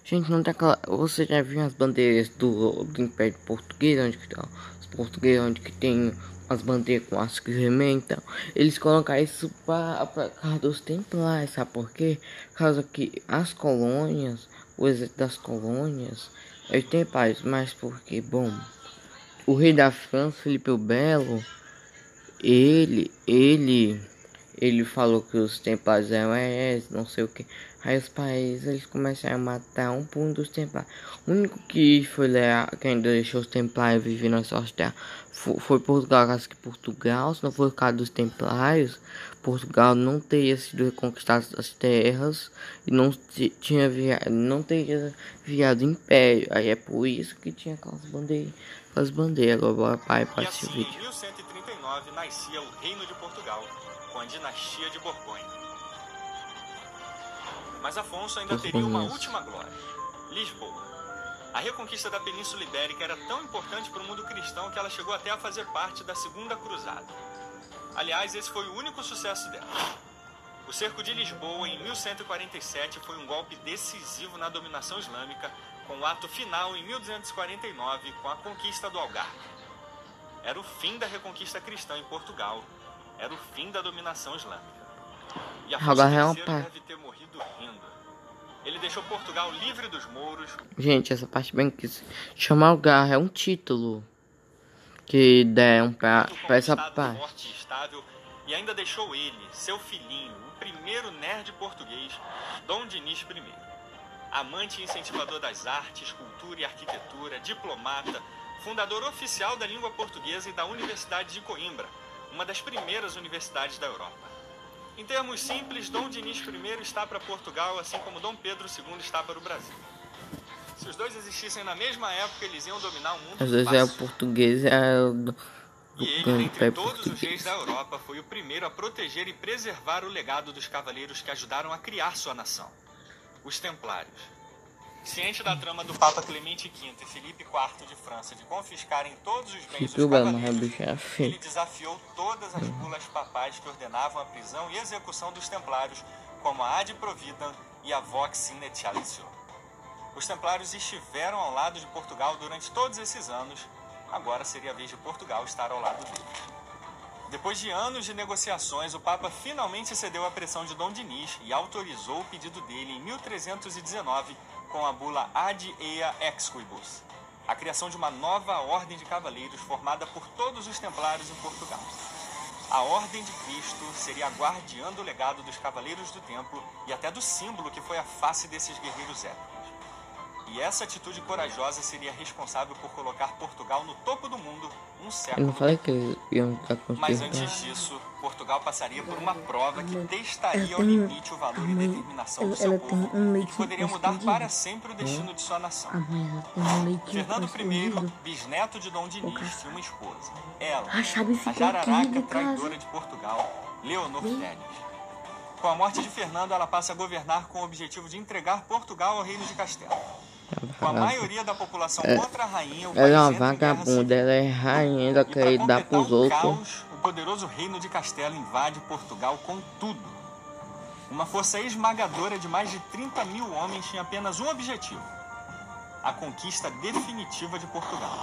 Gente, não tem aquela... Você já viu as bandeiras do Império Português, onde que estão os portugueses, onde que tem as bandeiras com as que rementam? Eles colocaram isso para causa dos templários, sabe por quê? Por causa que as colônias, o exército das colônias, eles têm paz, mas porque, bom, o rei da França, Felipe o Belo, ele falou que os templários eram não sei o que. Aí os países eles começaram a matar um por um dos templários. O único que foi leal, que ainda deixou os templários viver na sua terra foi Portugal. Caso que Portugal, se não for o caso dos templários, Portugal não teria sido reconquistado as terras e não teria virado império. Aí é por isso que tinha aquelas bandeiras. Agora pai para esse assim, vídeo. Em 1139 nascia o Reino de Portugal, com a dinastia de Borgonha. Mas Afonso ainda teria uma última glória: Lisboa. A reconquista da Península Ibérica era tão importante para o mundo cristão que ela chegou até a fazer parte da Segunda Cruzada. Aliás, esse foi o único sucesso dela. O cerco de Lisboa, em 1147, foi um golpe decisivo na dominação islâmica, com o ato final em 1249 com a conquista do Algarve. Era o fim da reconquista cristã em Portugal, era o fim da dominação islâmica. E Afonso III deve ter morrido rindo. Ele deixou Portugal livre dos mouros. Gente, essa parte bem que chamar Algarve é um título que deram pra essa parte. Forte e estável, e ainda deixou ele, seu filhinho, o primeiro nerd português, Dom Dinis I. Amante e incentivador das artes, cultura e arquitetura, diplomata, fundador oficial da língua portuguesa e da Universidade de Coimbra, uma das primeiras universidades da Europa. Em termos simples, Dom Dinis I está para Portugal, assim como Dom Pedro II está para o Brasil. Se os dois existissem na mesma época, eles iam dominar o mundo. Às vezes é o português e e ele, entre todos os reis da Europa, foi o primeiro a proteger e preservar o legado dos cavaleiros que ajudaram a criar sua nação, os Templários. Ciente da trama do Papa Clemente V e Filipe IV de França de confiscarem todos os bens dos cavaleiros, ele desafiou todas as bulas papais que ordenavam a prisão e execução dos Templários, como a Ad Providam e a Vox Inetialitio. Os Templários estiveram ao lado de Portugal durante todos esses anos, agora seria a vez de Portugal estar ao lado deles. Depois de anos de negociações, o Papa finalmente cedeu à pressão de Dom Dinis e autorizou o pedido dele em 1319 com a bula Ad Ea Exquibus, a criação de uma nova ordem de cavaleiros formada por todos os templários em Portugal. A Ordem de Cristo seria a guardiã do legado dos Cavaleiros do Templo e até do símbolo que foi a face desses guerreiros épicos. E essa atitude corajosa seria responsável por colocar Portugal no topo do mundo um século. Eu não falei que iam ficar com. Mas antes disso, Portugal passaria por uma prova que testaria ao limite o valor e determinação do seu povo e que poderia mudar para sempre o destino de sua nação. Fernando I, bisneto de Dom Dinis, tinha uma esposa. Ela, a jararaca traidora de Portugal, Leonor Teles. Com a morte de Fernando, ela passa a governar com o objetivo de entregar Portugal ao Reino de Castelo. Com a maioria da população contra a rainha, ela é uma vagabunda, ela é rainha, ela quer dar pros outros. Caos, o poderoso Reino de Castelo invade Portugal com tudo. Uma força esmagadora de mais de 30 mil homens tinha apenas um objetivo: a conquista definitiva de Portugal.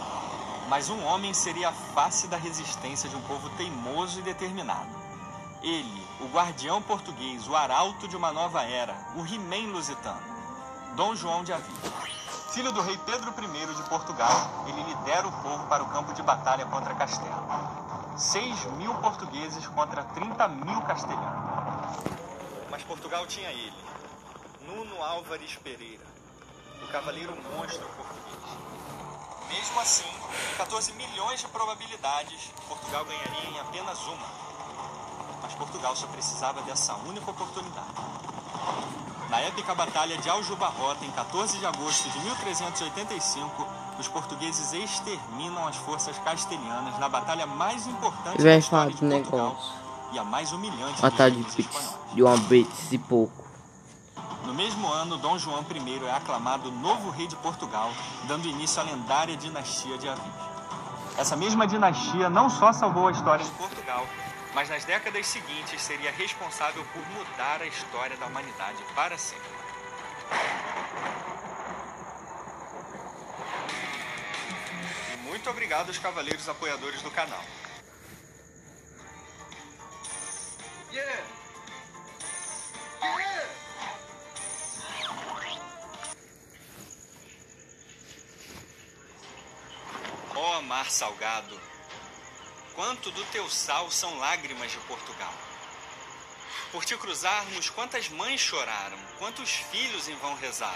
Mas um homem seria a face da resistência de um povo teimoso e determinado. Ele, o guardião português, o arauto de uma nova era, o He-Man lusitano, Dom João de Avila. Filho do rei Pedro I de Portugal, ele lidera o povo para o campo de batalha contra Castelo. 6.000 portugueses contra 30.000 castelhanos. Mas Portugal tinha ele, Nuno Álvares Pereira, o cavaleiro monstro português. Mesmo assim, em 14 milhões de probabilidades, Portugal ganharia em apenas uma. Mas Portugal só precisava dessa única oportunidade. Na épica batalha de Aljubarrota, em 14 de agosto de 1385, os portugueses exterminam as forças castelhanas na batalha mais importante da história de Portugal e a mais humilhante dos reis espanhóis. De uma vez e pouco. No mesmo ano, Dom João I é aclamado novo rei de Portugal, dando início à lendária dinastia de Avis. Essa mesma dinastia não só salvou a história de Portugal, mas nas décadas seguintes seria responsável por mudar a história da humanidade para sempre. E muito obrigado aos cavaleiros apoiadores do canal. Ó mar salgado, quanto do teu sal são lágrimas de Portugal. Por te cruzarmos, quantas mães choraram, quantos filhos em vão rezaram.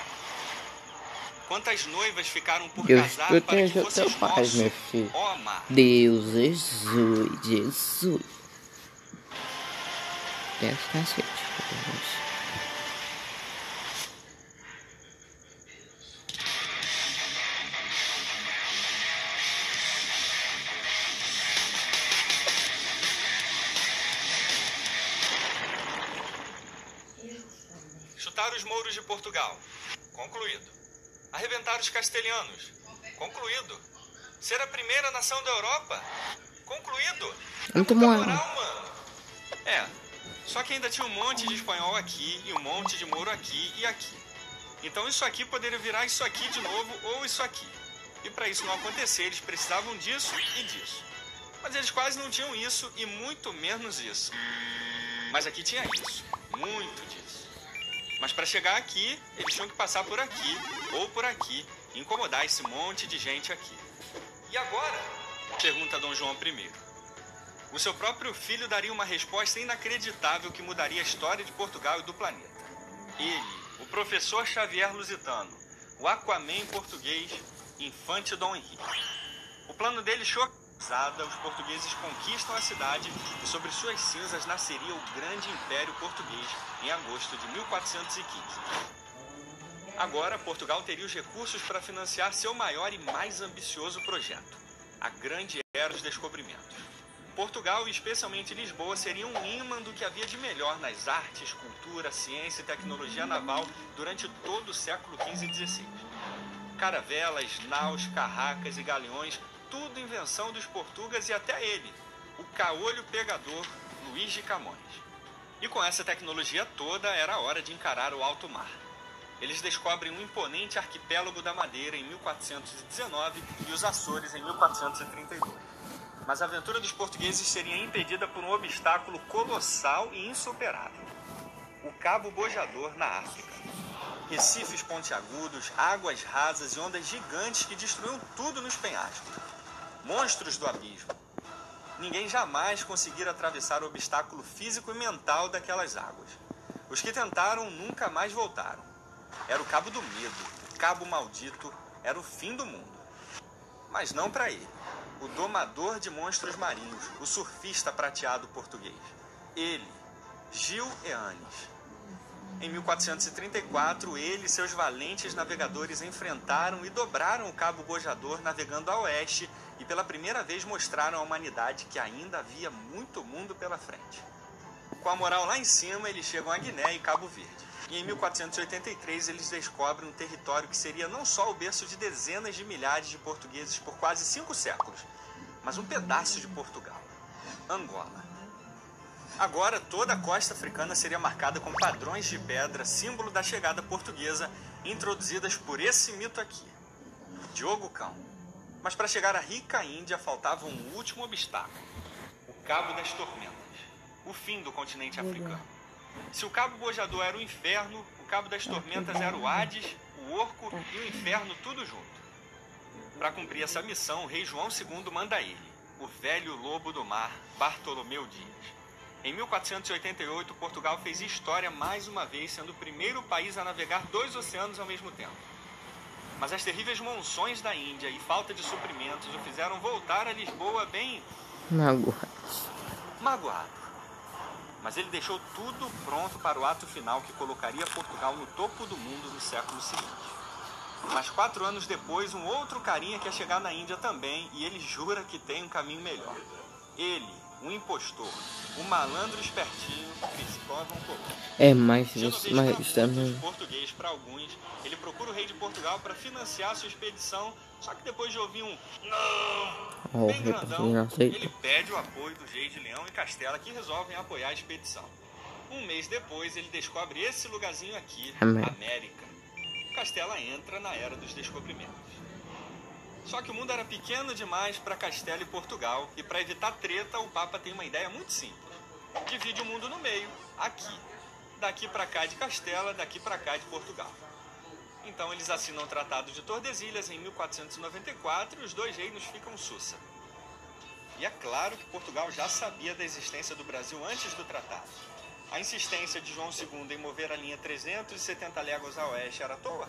Quantas noivas ficaram por casar para que fosses nosso, ó mar. Deus, Jesus, Jesus. Deus, cacete. Chutar os mouros de Portugal. Concluído. Arrebentar os castelhanos. Concluído. Ser a primeira nação da Europa. Concluído. Muito bom. Moral, mano. Só que ainda tinha um monte de espanhol aqui e um monte de mouro aqui e aqui. Então isso aqui poderia virar isso aqui de novo ou isso aqui. E para isso não acontecer, eles precisavam disso e disso. Mas eles quase não tinham isso e muito menos isso. Mas aqui tinha isso, muito disso. Mas para chegar aqui, eles tinham que passar por aqui ou por aqui e incomodar esse monte de gente aqui. E agora? Pergunta Dom João I. O seu próprio filho daria uma resposta inacreditável que mudaria a história de Portugal e do planeta. Ele, o professor Xavier Lusitano, o Aquaman português, Infante Dom Henrique. O plano dele chocado, os portugueses conquistam a cidade e sobre suas cinzas nasceria o grande Império Português em agosto de 1415. Agora, Portugal teria os recursos para financiar seu maior e mais ambicioso projeto, a Grande Era dos Descobrimentos. Portugal, e especialmente Lisboa, seriam um ímã do que havia de melhor nas artes, cultura, ciência e tecnologia naval durante todo o século XV e XVI. Caravelas, naus, carracas e galeões, tudo invenção dos portugueses e até ele, o caolho pegador Luís de Camões. E com essa tecnologia toda, era a hora de encarar o alto mar. Eles descobrem um imponente arquipélago da Madeira em 1419 e os Açores em 1432. Mas a aventura dos portugueses seria impedida por um obstáculo colossal e insuperável: o Cabo Bojador, na África. Recifes pontiagudos, águas rasas e ondas gigantes que destruíam tudo nos penhascos. Monstros do abismo. Ninguém jamais conseguira atravessar o obstáculo físico e mental daquelas águas. Os que tentaram nunca mais voltaram. Era o Cabo do Medo, o Cabo Maldito, era o fim do mundo. Mas não para ele, o domador de monstros marinhos, o surfista prateado português. Ele, Gil Eanes. Em 1434, ele e seus valentes navegadores enfrentaram e dobraram o Cabo Bojador navegando a oeste e pela primeira vez mostraram à humanidade que ainda havia muito mundo pela frente. Com a moral lá em cima, eles chegam a Guiné e Cabo Verde. E em 1483 eles descobrem um território que seria não só o berço de dezenas de milhares de portugueses por quase 5 séculos, mas um pedaço de Portugal, Angola. Agora toda a costa africana seria marcada com padrões de pedra, símbolo da chegada portuguesa, introduzidas por esse mito aqui, Diogo Cão. Mas para chegar à rica Índia faltava um último obstáculo, o Cabo das Tormentas, o fim do continente africano. Se o Cabo Bojador era o inferno, o Cabo das Tormentas era o Hades, o Orco e o inferno tudo junto. Para cumprir essa missão, o rei João II manda ele, o velho lobo do mar, Bartolomeu Dias. Em 1488, Portugal fez história mais uma vez, sendo o primeiro país a navegar 2 oceanos ao mesmo tempo. Mas as terríveis monções da Índia e falta de suprimentos o fizeram voltar a Lisboa bem... magoado. Mas ele deixou tudo pronto para o ato final que colocaria Portugal no topo do mundo no século seguinte. Mas 4 anos depois, um outro carinha quer chegar na Índia também e ele jura que tem um caminho melhor. Ele, um impostor, um malandro espertinho, Cristóvão Colombo. Mas estamos português para alguns. Ele procura o rei de Portugal para financiar sua expedição, só que depois de ouvir um não, bem grandão, ele pede o apoio dos reis de Leão e Castela, que resolvem apoiar a expedição. Um mês depois, ele descobre esse lugarzinho aqui, América. Castela entra na Era dos Descobrimentos. Só que o mundo era pequeno demais para Castela e Portugal, e para evitar treta, o Papa tem uma ideia muito simples. Divide o mundo no meio, aqui. Daqui para cá de Castela, daqui para cá de Portugal. Então eles assinam o Tratado de Tordesilhas em 1494 e os 2 reinos ficam sussa. E é claro que Portugal já sabia da existência do Brasil antes do tratado. A insistência de João II em mover a linha 370 léguas a oeste era à toa.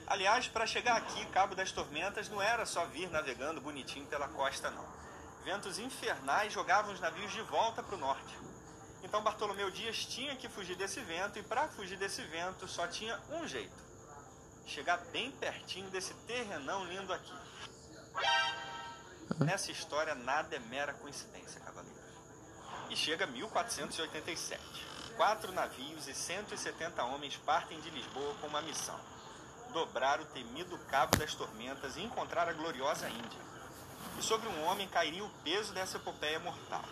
Aliás, para chegar aqui, Cabo das Tormentas não era só vir navegando bonitinho pela costa, não. Ventos infernais jogavam os navios de volta para o norte. Então Bartolomeu Dias tinha que fugir desse vento, e para fugir desse vento só tinha um jeito: chegar bem pertinho desse terrenão lindo aqui. Nessa história nada é mera coincidência, cavaleiros. E chega 1487. 4 navios e 170 homens partem de Lisboa com uma missão: dobrar o temido Cabo das Tormentas e encontrar a gloriosa Índia. E sobre um homem cairia o peso dessa epopeia mortal.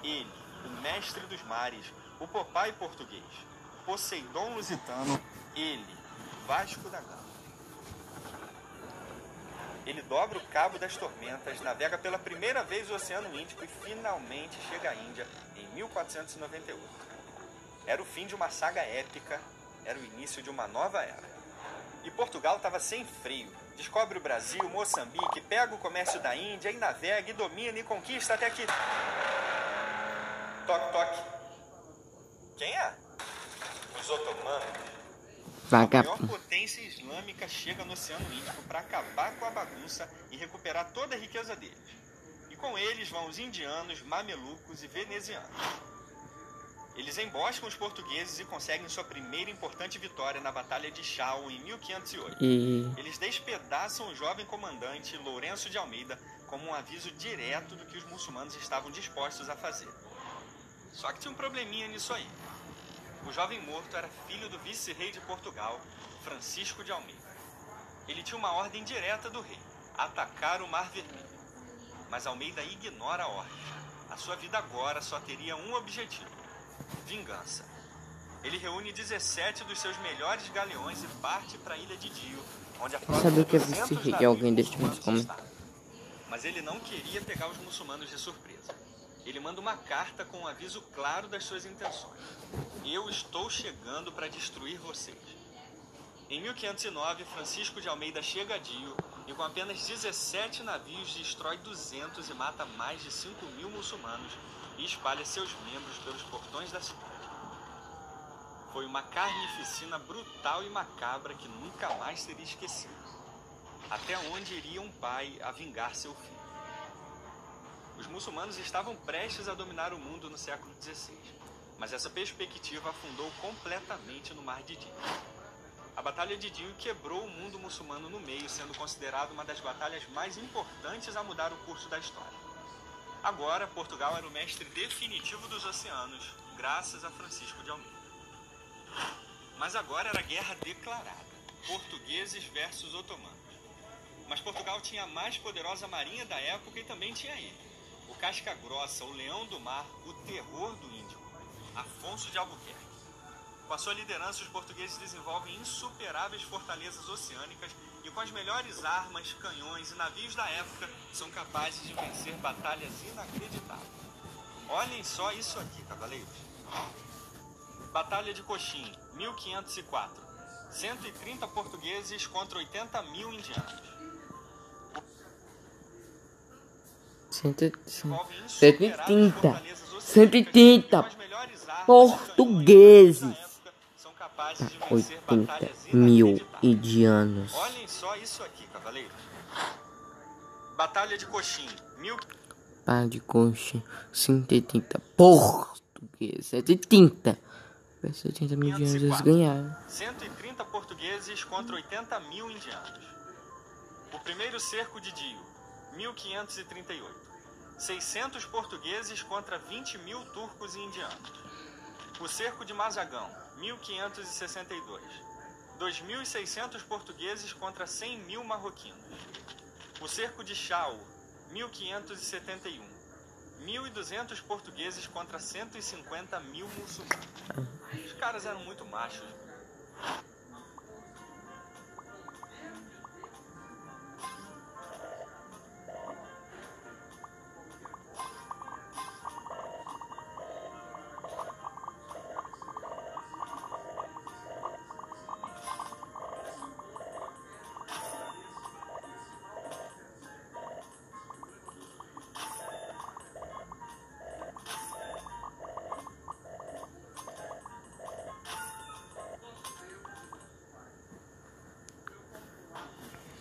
Ele, o mestre dos mares, o Popeye português, Poseidon Lusitano, ele, Vasco da Gama. Ele dobra o Cabo das Tormentas, navega pela primeira vez o Oceano Índico e finalmente chega à Índia em 1498. Era o fim de uma saga épica, era o início de uma nova era. E Portugal estava sem freio. Descobre o Brasil, Moçambique, pega o comércio da Índia e navega e domina e conquista até que... Toque, toque. Quem é? Os otomanos. A maior potência islâmica chega no Oceano Índico para acabar com a bagunça e recuperar toda a riqueza deles. E com eles vão os indianos, mamelucos e venezianos. Eles emboscam os portugueses e conseguem sua primeira importante vitória na Batalha de Chao em 1508. Eles despedaçam o jovem comandante Lourenço de Almeida como um aviso direto do que os muçulmanos estavam dispostos a fazer. Só que tinha um probleminha nisso aí. O jovem morto era filho do vice-rei de Portugal, Francisco de Almeida. Ele tinha uma ordem direta do rei, atacar o Mar Vermelho. Mas Almeida ignora a ordem. A sua vida agora só teria um objetivo: vingança. Ele reúne 17 dos seus melhores galeões e parte para a ilha de Dio, onde a frota Sabe o que é de 200 vice-rei? navios Alguém deixa nos muçulmanos comentários. estava. Mas ele não queria pegar os muçulmanos de surpresa. Ele manda uma carta com um aviso claro das suas intenções. Eu estou chegando para destruir vocês. Em 1509, Francisco de Almeida chega a Dio e com apenas 17 navios destrói 200 e mata mais de 5.000 muçulmanos e espalha seus membros pelos portões da cidade. Foi uma carnificina brutal e macabra que nunca mais seria esquecida. Até onde iria um pai a vingar seu filho? Os muçulmanos estavam prestes a dominar o mundo no século XVI, mas essa perspectiva afundou completamente no Mar de Dio. A Batalha de Dio quebrou o mundo muçulmano no meio, sendo considerada uma das batalhas mais importantes a mudar o curso da história. Agora, Portugal era o mestre definitivo dos oceanos, graças a Francisco de Almeida. Mas agora era guerra declarada, portugueses versus otomanos. Mas Portugal tinha a mais poderosa marinha da época e também tinha ele, o casca grossa, o leão do mar, o terror do Índico, Afonso de Albuquerque. Com a sua liderança, os portugueses desenvolvem insuperáveis fortalezas oceânicas e com as melhores armas, canhões e navios da época, são capazes de vencer batalhas inacreditáveis. Olhem só isso aqui, cavaleiros. Batalha de Coxim, 1504. 130 portugueses contra 80.000 indianos. 130 portugueses. 80.000 indianos. Olhem só isso aqui, cavaleiros. Batalha de Coxim, Batalha de Coxim, 130 portugueses. 130. 80.000 indianos eles ganharam. 130 portugueses contra 80.000 indianos. O primeiro cerco de Dio, 1538. 600 portugueses contra 20.000 turcos e indianos. O cerco de Mazagão, 1562. 2.600 portugueses contra 100.000 marroquinos. O cerco de Chao, 1571. 1.200 portugueses contra 150.000 muçulmanos. Os caras eram muito machos.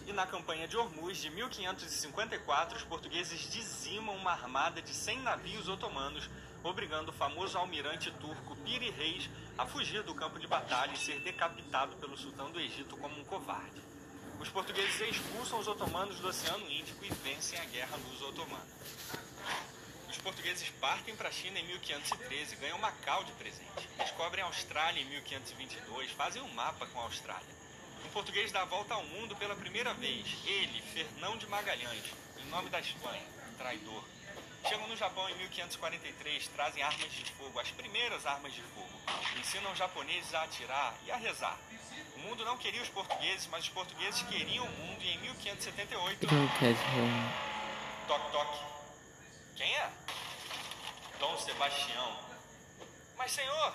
E na campanha de Hormuz de 1554, os portugueses dizimam uma armada de 100 navios otomanos, obrigando o famoso almirante turco Piri Reis a fugir do campo de batalha e ser decapitado pelo sultão do Egito como um covarde. Os portugueses expulsam os otomanos do Oceano Índico e vencem a guerra luso-otomana. Os portugueses partem para a China em 1513, ganham Macau de presente. Descobrem a Austrália em 1522, fazem um mapa com a Austrália. Um português dá a volta ao mundo pela primeira vez. Ele, Fernão de Magalhães, em nome da Espanha, traidor. Chegam no Japão em 1543, trazem armas de fogo, as primeiras armas de fogo. Ensinam os japoneses a atirar e a rezar. O mundo não queria os portugueses, mas os portugueses queriam o mundo, e em 1578... Toque, toque. Quem é? Dom Sebastião. Mas, senhor...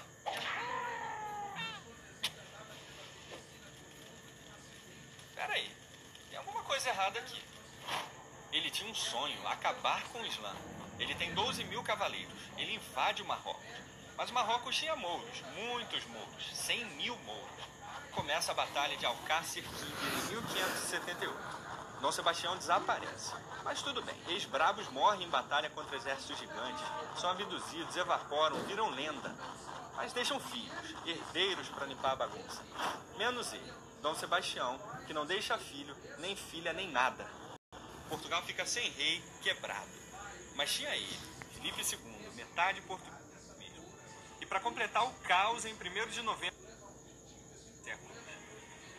Peraí, tem alguma coisa errada aqui. Ele tinha um sonho, acabar com o Islã. Ele tem 12.000 cavaleiros. Ele invade o Marrocos. Mas o Marrocos tinha mouros, muitos mouros, 100.000 mouros. Começa a Batalha de Alcácer em 1578. Dom Sebastião desaparece. Mas tudo bem, reis brabos morrem em batalha contra exércitos gigantes, são abduzidos, evaporam, viram lenda. Mas deixam filhos, herdeiros para limpar a bagunça. Menos ele, Dom Sebastião, que não deixa filho, nem filha, nem nada. Portugal fica sem rei, quebrado. Mas tinha ele, Filipe II, metade português mesmo. E para completar o caos, em 1º de novembro...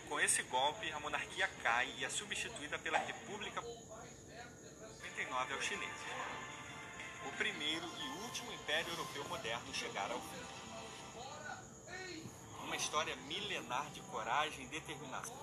Com esse golpe, a monarquia cai e é substituída pela República 99 aos chineses. O primeiro e último império europeu moderno chegar ao fim. Uma história milenar de coragem e determinação.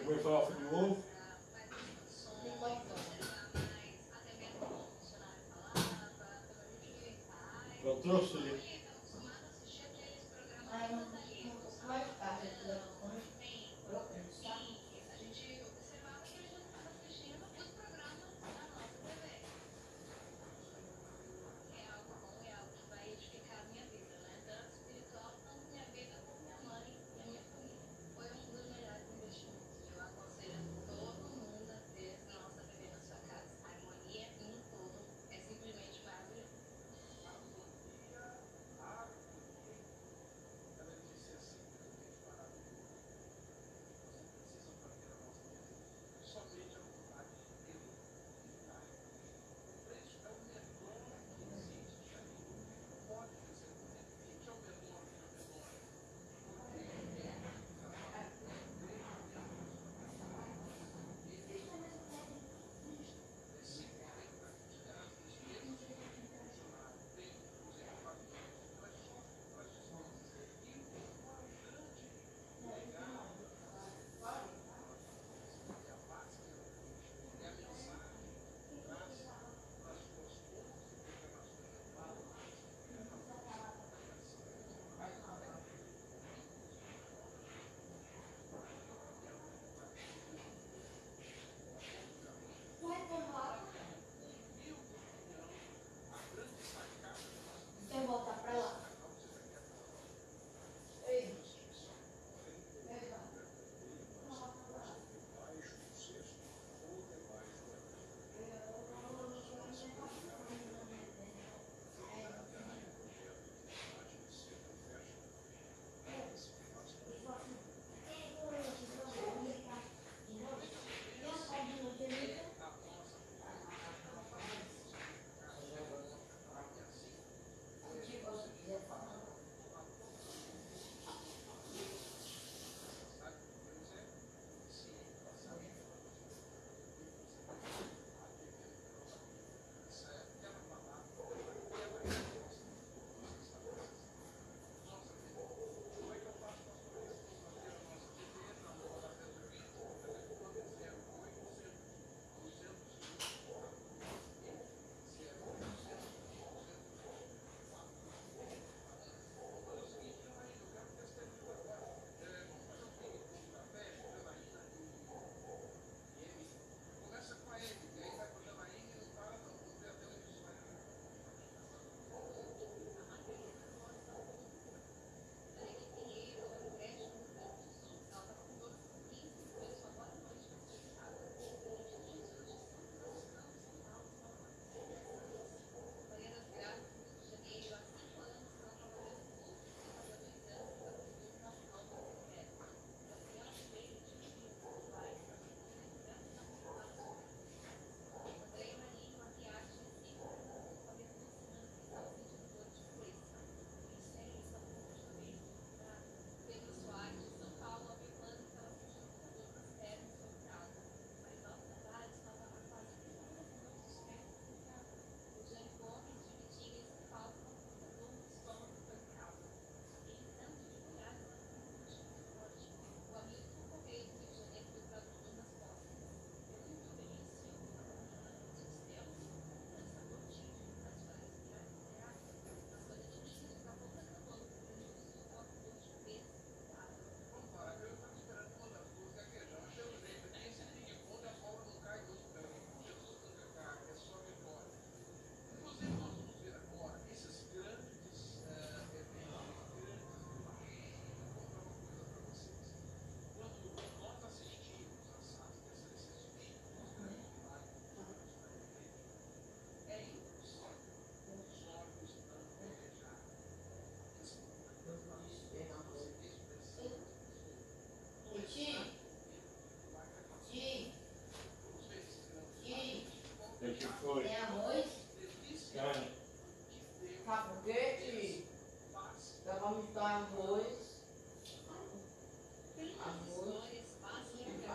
Comer farofa de ovo. Eu trouxe ali.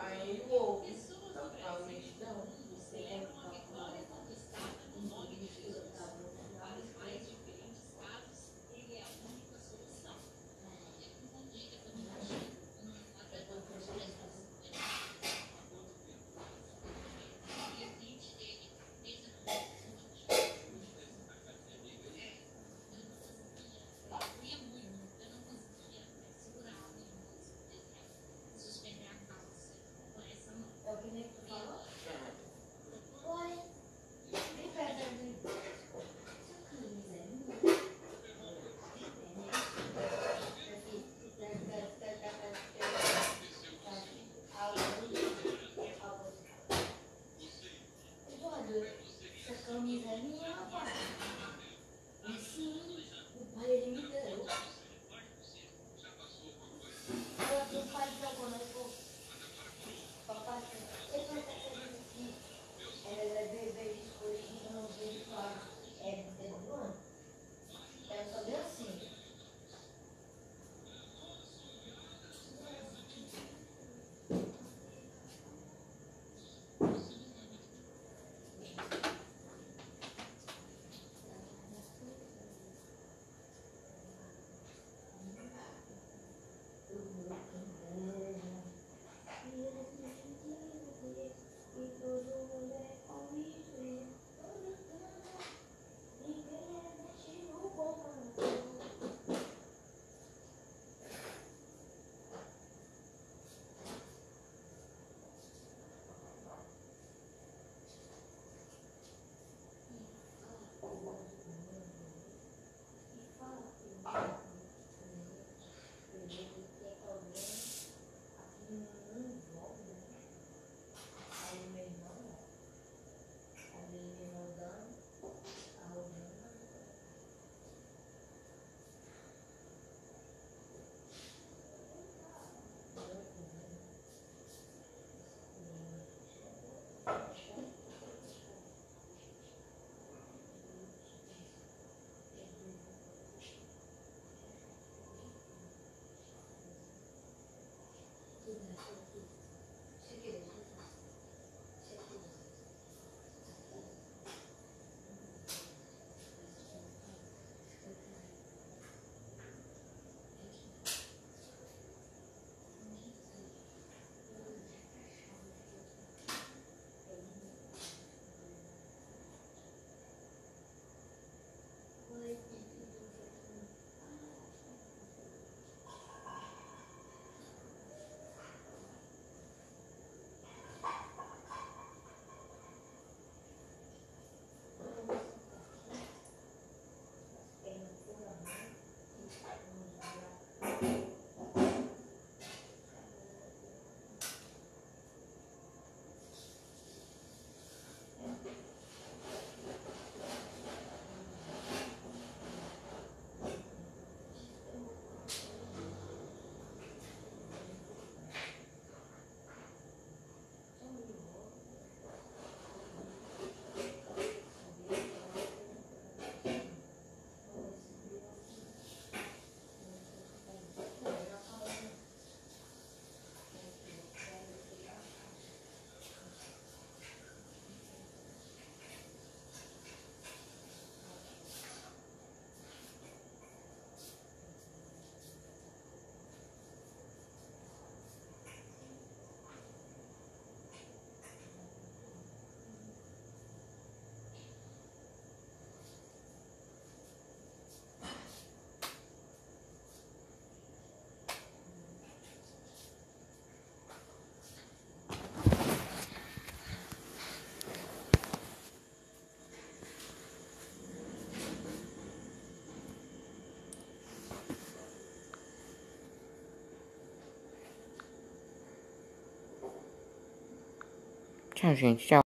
Aí o ovo. Dá pra mexidão. Essa camisa é minha, rapaz. E sim, o pai ele me deu. Ela tem pai de quando eu for. Papai, ele vai estar fazendo aqui. Ela é bebê de escolhido, não sei de falar. É do ano. Ela só deu assim. Tchau, gente. Tchau.